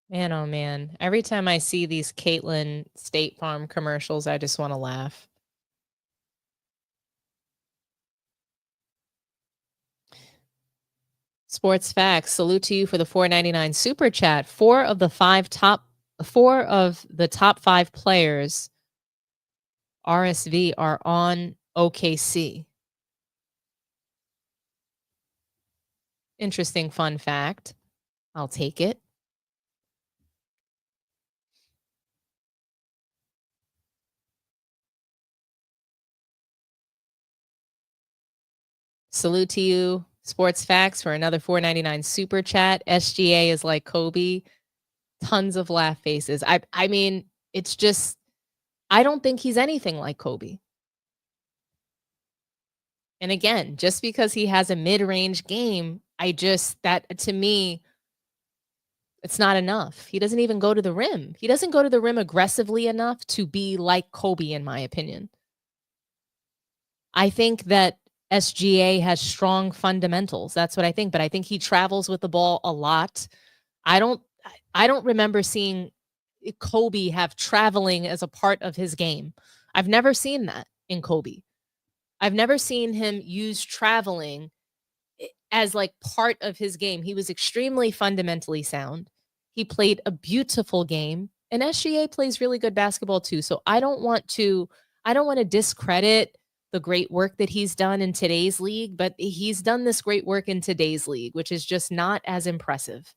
Man, oh man. Every time I see these Caitlin State Farm commercials, I just want to laugh. Sports Facts, salute to you for the $4.99 super chat. Four of the top five players RSV are on OKC. Interesting fun fact. I'll take it. Salute to you, Sports Facts, for another $4.99 super chat. SGA is like Kobe. Tons of laugh faces. I mean, it's just, I don't think he's anything like Kobe. And again, just because he has a mid-range game, that to me, it's not enough. He doesn't even go to the rim. He doesn't go to the rim aggressively enough to be like Kobe, in my opinion. I think that SGA has strong fundamentals. That's what I think. But I think he travels with the ball a lot. I don't remember seeing Kobe have traveling as a part of his game. I've never seen that in Kobe. I've never seen him use traveling as like part of his game. He was extremely fundamentally sound. He played a beautiful game, and SGA plays really good basketball too. So I don't want to discredit the great work that he's done in today's league, but he's done this great work in today's league, which is just not as impressive.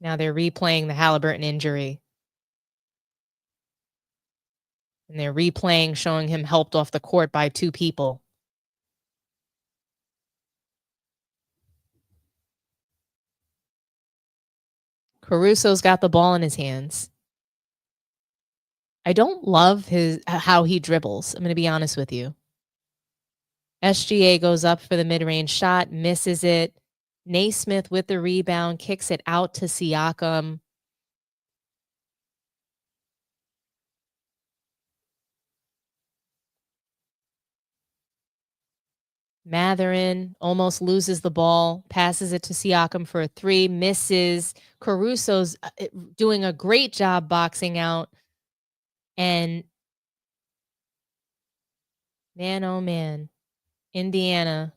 Now they're replaying the Haliburton injury. And they're replaying, showing him helped off the court by 2 people. Caruso's got the ball in his hands. I don't love how he dribbles. I'm going to be honest with you. SGA goes up for the mid-range shot, misses it. Naismith with the rebound, kicks it out to Siakam. Mathurin almost loses the ball, passes it to Siakam for a 3, misses. Caruso's doing a great job boxing out. And man, oh man, Indiana.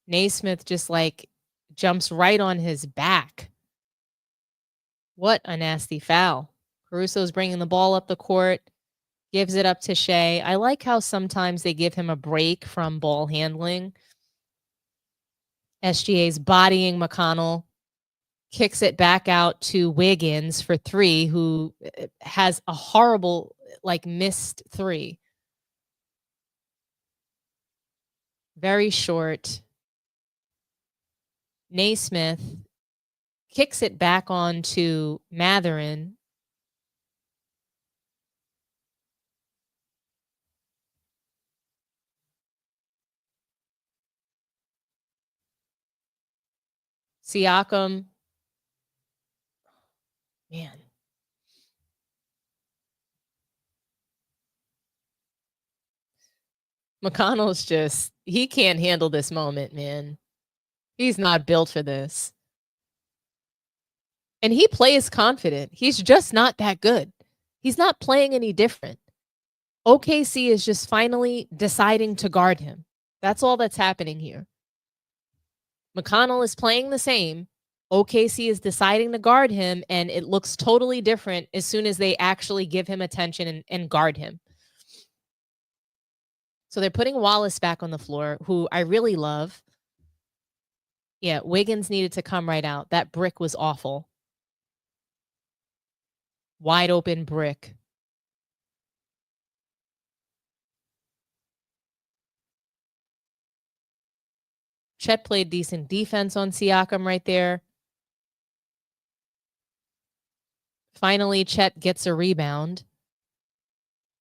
Naismith just like jumps right on his back. What a nasty foul. Caruso's bringing the ball up the court, gives it up to Shea. I like how sometimes they give him a break from ball handling. SGA's bodying McConnell, kicks it back out to Wiggins for 3, who has a horrible, missed 3. Very short. Naismith kicks it back on to Mathurin. Siakam. Man. McConnell's just, he can't handle this moment, man. He's not built for this. And he plays confident. He's just not that good. He's not playing any different. OKC is just finally deciding to guard him. That's all that's happening here. McConnell is playing the same. OKC is deciding to guard him, and it looks totally different as soon as they actually give him attention and guard him. So they're putting Wallace back on the floor, who I really love. Yeah, Wiggins needed to come right out. That brick was awful. Wide open brick. Chet played decent defense on Siakam right there. Finally, Chet gets a rebound.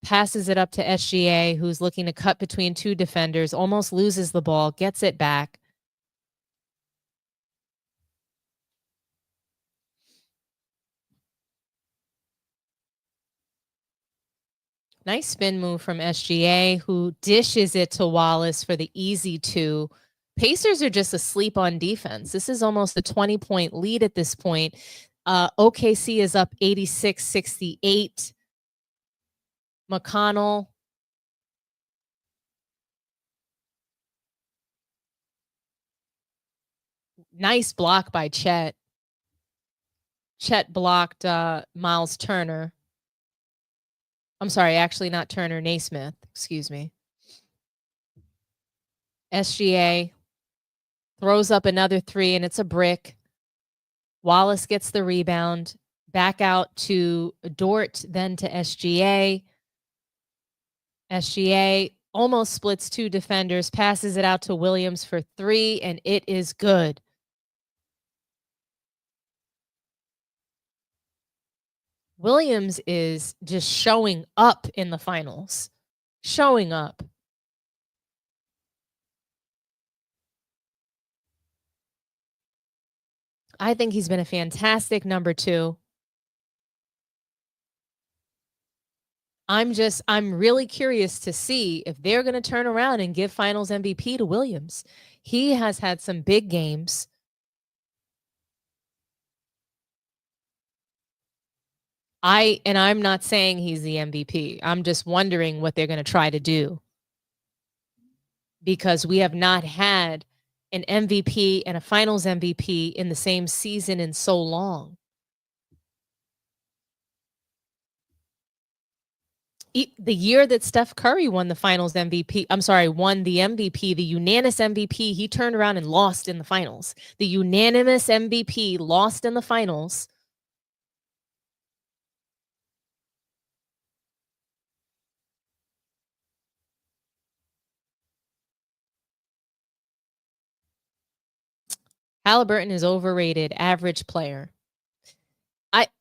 Passes it up to SGA, who's looking to cut between 2 defenders, almost loses the ball, gets it back. Nice spin move from SGA, who dishes it to Wallace for the easy 2. Pacers are just asleep on defense. This is almost a 20-point lead at this point. OKC is up 86-68. McConnell. Nice block by Chet. Chet blocked Miles Turner. I'm sorry, actually not Turner, Naismith. Excuse me. SGA throws up another 3, and it's a brick. Wallace gets the rebound. Back out to Dort, then to SGA. SGA almost splits 2 defenders, passes it out to Williams for 3, and it is good. Williams is just showing up in the finals. Showing up. I think he's been a fantastic number 2. I'm really curious to see if they're going to turn around and give Finals MVP to Williams. He has had some big games. I'm not saying he's the MVP. I'm just wondering what they're going to try to do, because we have not had an MVP and a finals MVP in the same season in so long. The year that Steph Curry won the finals MVP, won the MVP, the unanimous MVP, he turned around and lost in the finals. The unanimous MVP lost in the finals. Haliburton is overrated, average player.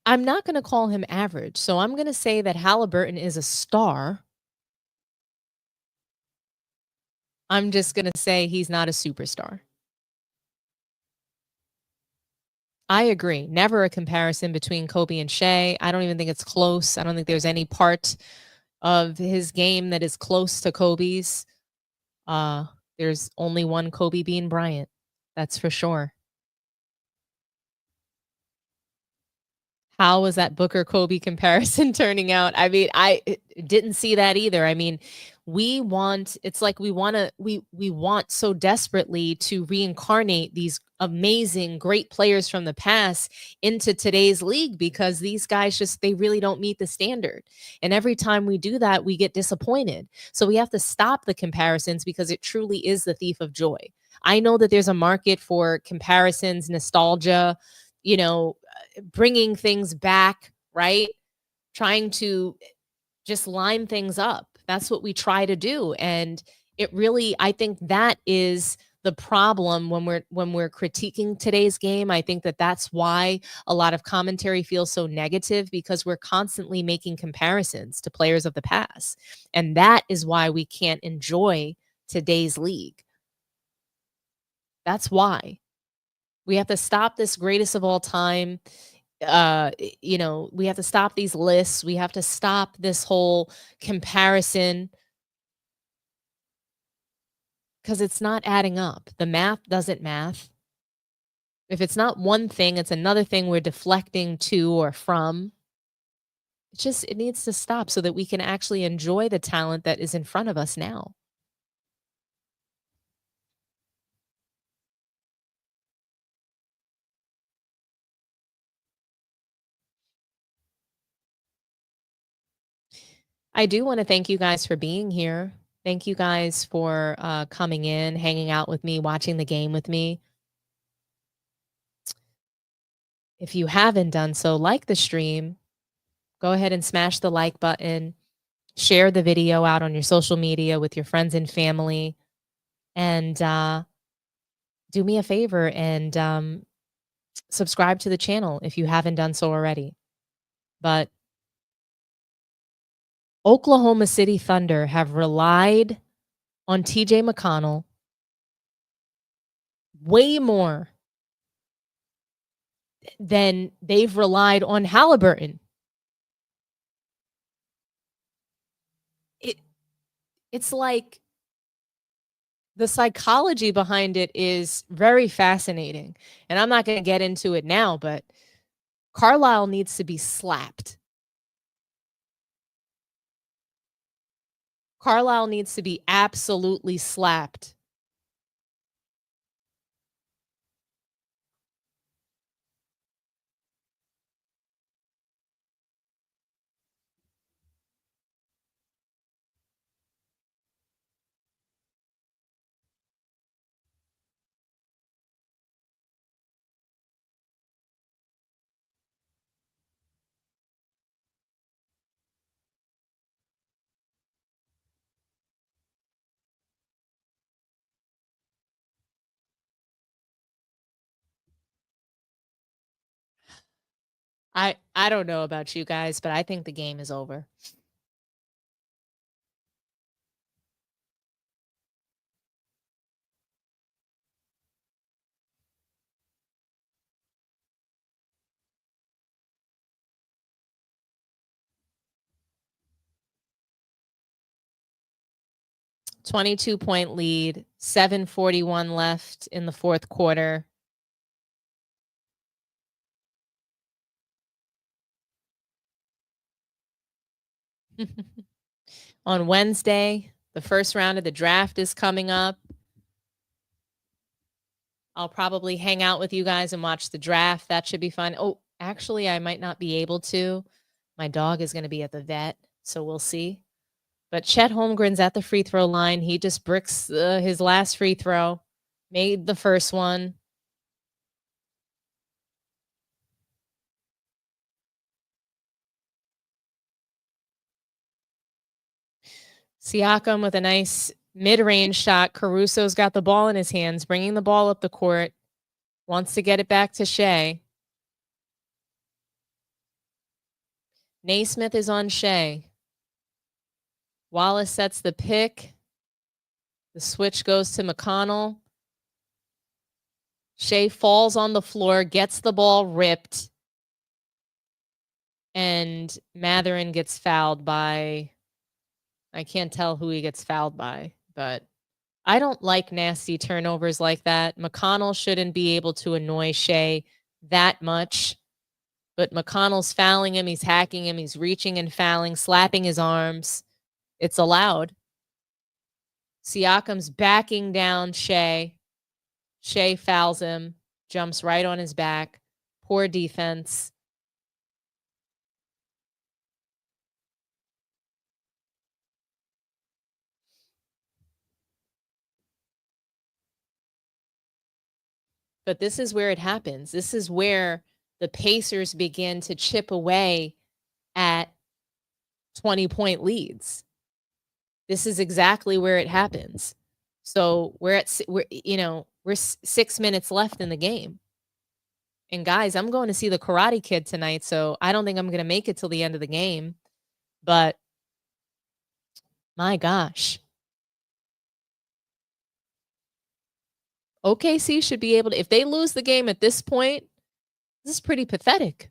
I'm not going to call him average. So I'm going to say that Haliburton is a star. I'm just going to say he's not a superstar. I agree. Never a comparison between Kobe and Shea. I don't even think it's close. I don't think there's any part of his game that is close to Kobe's. There's only one Kobe Bean Bryant. That's for sure. How was that Booker Kobe comparison turning out? I mean, I didn't see that either. I mean, we want so desperately to reincarnate these amazing, great players from the past into today's league, because these guys they really don't meet the standard. And every time we do that, we get disappointed. So we have to stop the comparisons, because it truly is the thief of joy. I know that there's a market for comparisons, nostalgia, bringing things back, right? Trying to just line things up. That's what we try to do. And it really, I think that is the problem when we're critiquing today's game. I think that that's why a lot of commentary feels so negative, because we're constantly making comparisons to players of the past. And that is why we can't enjoy today's league. That's why. We have to stop this greatest of all time. We have to stop these lists. We have to stop this whole comparison, because it's not adding up. The math doesn't math. If it's not one thing, it's another thing we're deflecting to or from. It needs to stop so that we can actually enjoy the talent that is in front of us now. I do want to thank you guys for being here. Thank you guys for coming in, hanging out with me, watching the game with me. If you haven't done so, like the stream. Go ahead and smash the like button. Share the video out on your social media with your friends and family. And do me a favor and subscribe to the channel if you haven't done so already. But Oklahoma City Thunder have relied on TJ McConnell way more than they've relied on Haliburton. It's like the psychology behind it is very fascinating. And I'm not going to get into it now, but Carlisle needs to be slapped. Carlisle needs to be absolutely slapped. I don't know about you guys, but I think the game is over. .22 lead, 7:41 left in the fourth quarter. On Wednesday, the first round of the draft is coming up. I'll probably hang out with you guys and watch the draft. That should be fun. Oh, actually, I might not be able to. My dog is going to be at the vet, so we'll see. But Chet Holmgren's at the free throw line. He just bricks his last free throw, made the first one. Siakam with a nice mid-range shot. Caruso's got the ball in his hands, bringing the ball up the court. Wants to get it back to Shea. Naismith is on Shea. Wallace sets the pick. The switch goes to McConnell. Shea falls on the floor, gets the ball ripped, and Matherin gets fouled by, I can't tell who he gets fouled by, but I don't like nasty turnovers like that. McConnell shouldn't be able to annoy Shea that much, but McConnell's fouling him, he's hacking him, he's reaching and fouling, slapping his arms. It's allowed. Siakam's backing down Shea. Shea fouls him, jumps right on his back. Poor defense. But this is where it happens. This is where the Pacers begin to chip away at 20-point leads. This is exactly where it happens. So we're 6 minutes left in the game. And guys, I'm going to see the Karate Kid tonight, so I don't think I'm going to make it till the end of the game. But my gosh. OKC should be able to, if they lose the game at this point, this is pretty pathetic.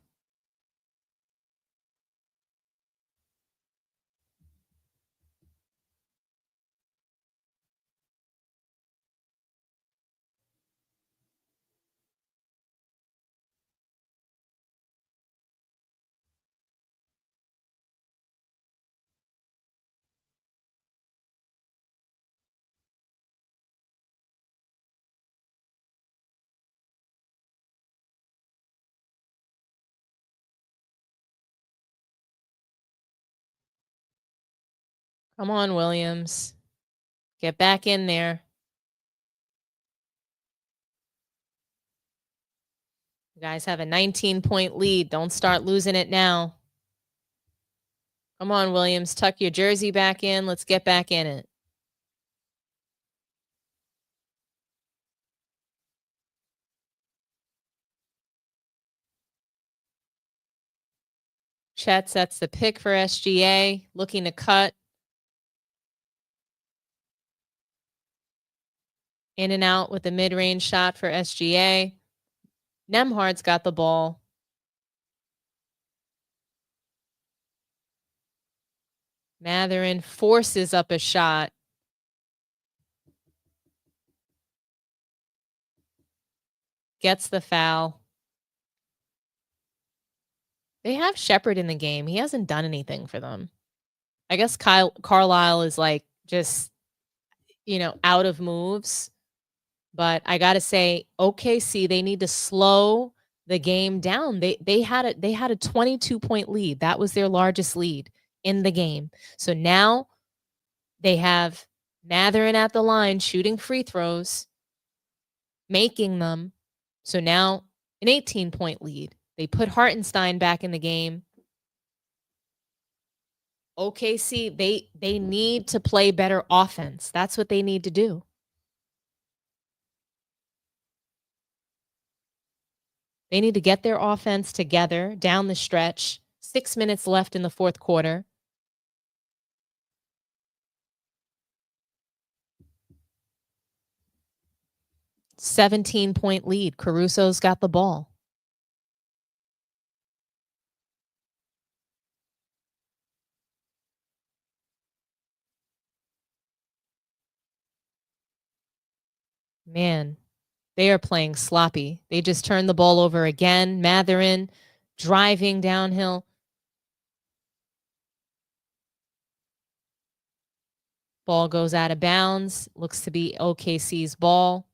Come on, Williams. Get back in there. You guys have a 19-point lead. Don't start losing it now. Come on, Williams. Tuck your jersey back in. Let's get back in it. Chet sets the pick for SGA. Looking to cut. In and out with the mid-range shot for SGA. Nembhard's got the ball. Matherin forces up a shot. Gets the foul. They have Shepherd in the game. He hasn't done anything for them. I guess Carlisle is like just, out of moves. But I got to say, OKC, they need to slow the game down. They had a 22-point lead. That was their largest lead in the game. So now they have Matherin at the line shooting free throws, making them. So now an 18-point lead. They put Hartenstein back in the game. OKC, they need to play better offense. That's what they need to do. They need to get their offense together down the stretch. 6 minutes left in the fourth quarter. $17-point lead. Caruso's got the ball. Man, they are playing sloppy. They just turned the ball over again. Matherin driving downhill. Ball goes out of bounds. Looks to be OKC's ball.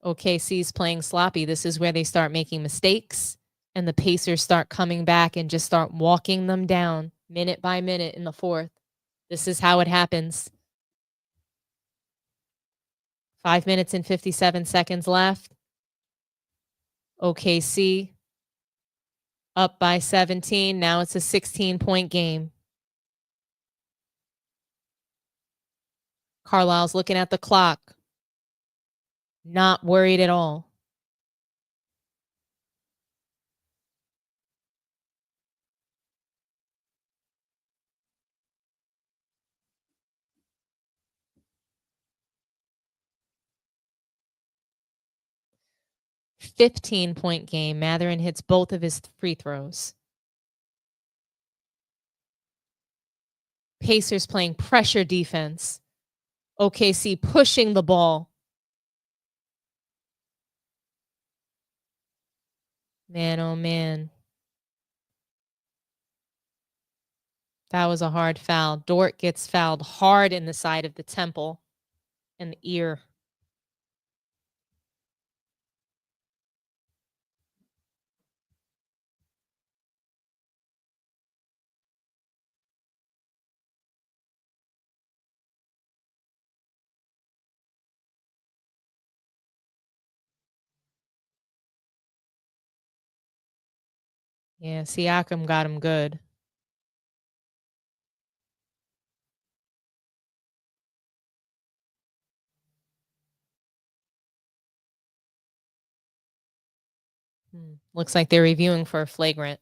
OKC's playing sloppy. This is where they start making mistakes, and the Pacers start coming back and just start walking them down minute by minute in the fourth. This is how it happens. 5 minutes and 57 seconds left. OKC up by 17. Now it's a 16-point game. Carlisle's looking at the clock. Not worried at all. $15-point game. Mathurin hits both of his free throws. Pacers playing pressure defense. OKC pushing the ball. Man, oh man. That was a hard foul. Dort gets fouled hard in the side of the temple and the ear. Yeah, Siakam got him good. Looks like they're reviewing for a flagrant.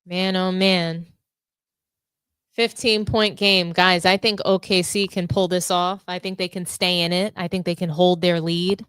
Man, oh man. 15-point game. Guys, I think OKC can pull this off. I think they can stay in it. I think they can hold their lead.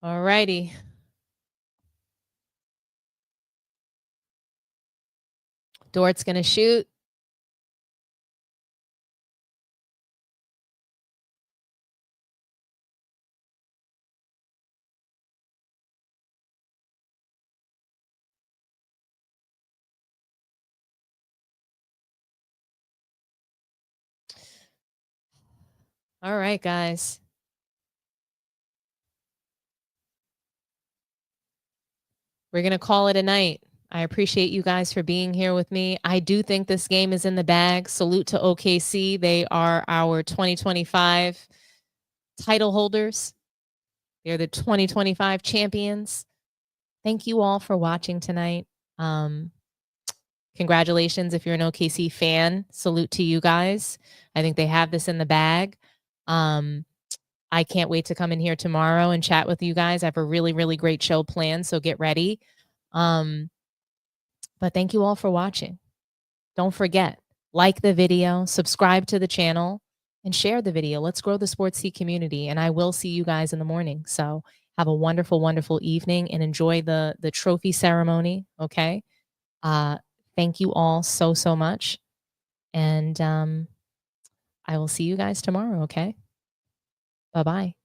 All righty. Dort's going to shoot. All right, guys. We're going to call it a night. I appreciate you guys for being here with me. I do think this game is in the bag. Salute to OKC. They are our 2025 title holders. They're the 2025 champions. Thank you all for watching tonight. Congratulations if you're an OKC fan. Salute to you guys. I think they have this in the bag. I can't wait to come in here tomorrow and chat with you guys. I have a really, really great show planned, so get ready. But thank you all for watching. Don't forget, like the video, subscribe to the channel, and share the video. Let's grow the Sports Tea community, and I will see you guys in the morning. So have a wonderful, wonderful evening and enjoy the trophy ceremony, okay? Thank you all so, so much. And I will see you guys tomorrow, okay? Bye-bye.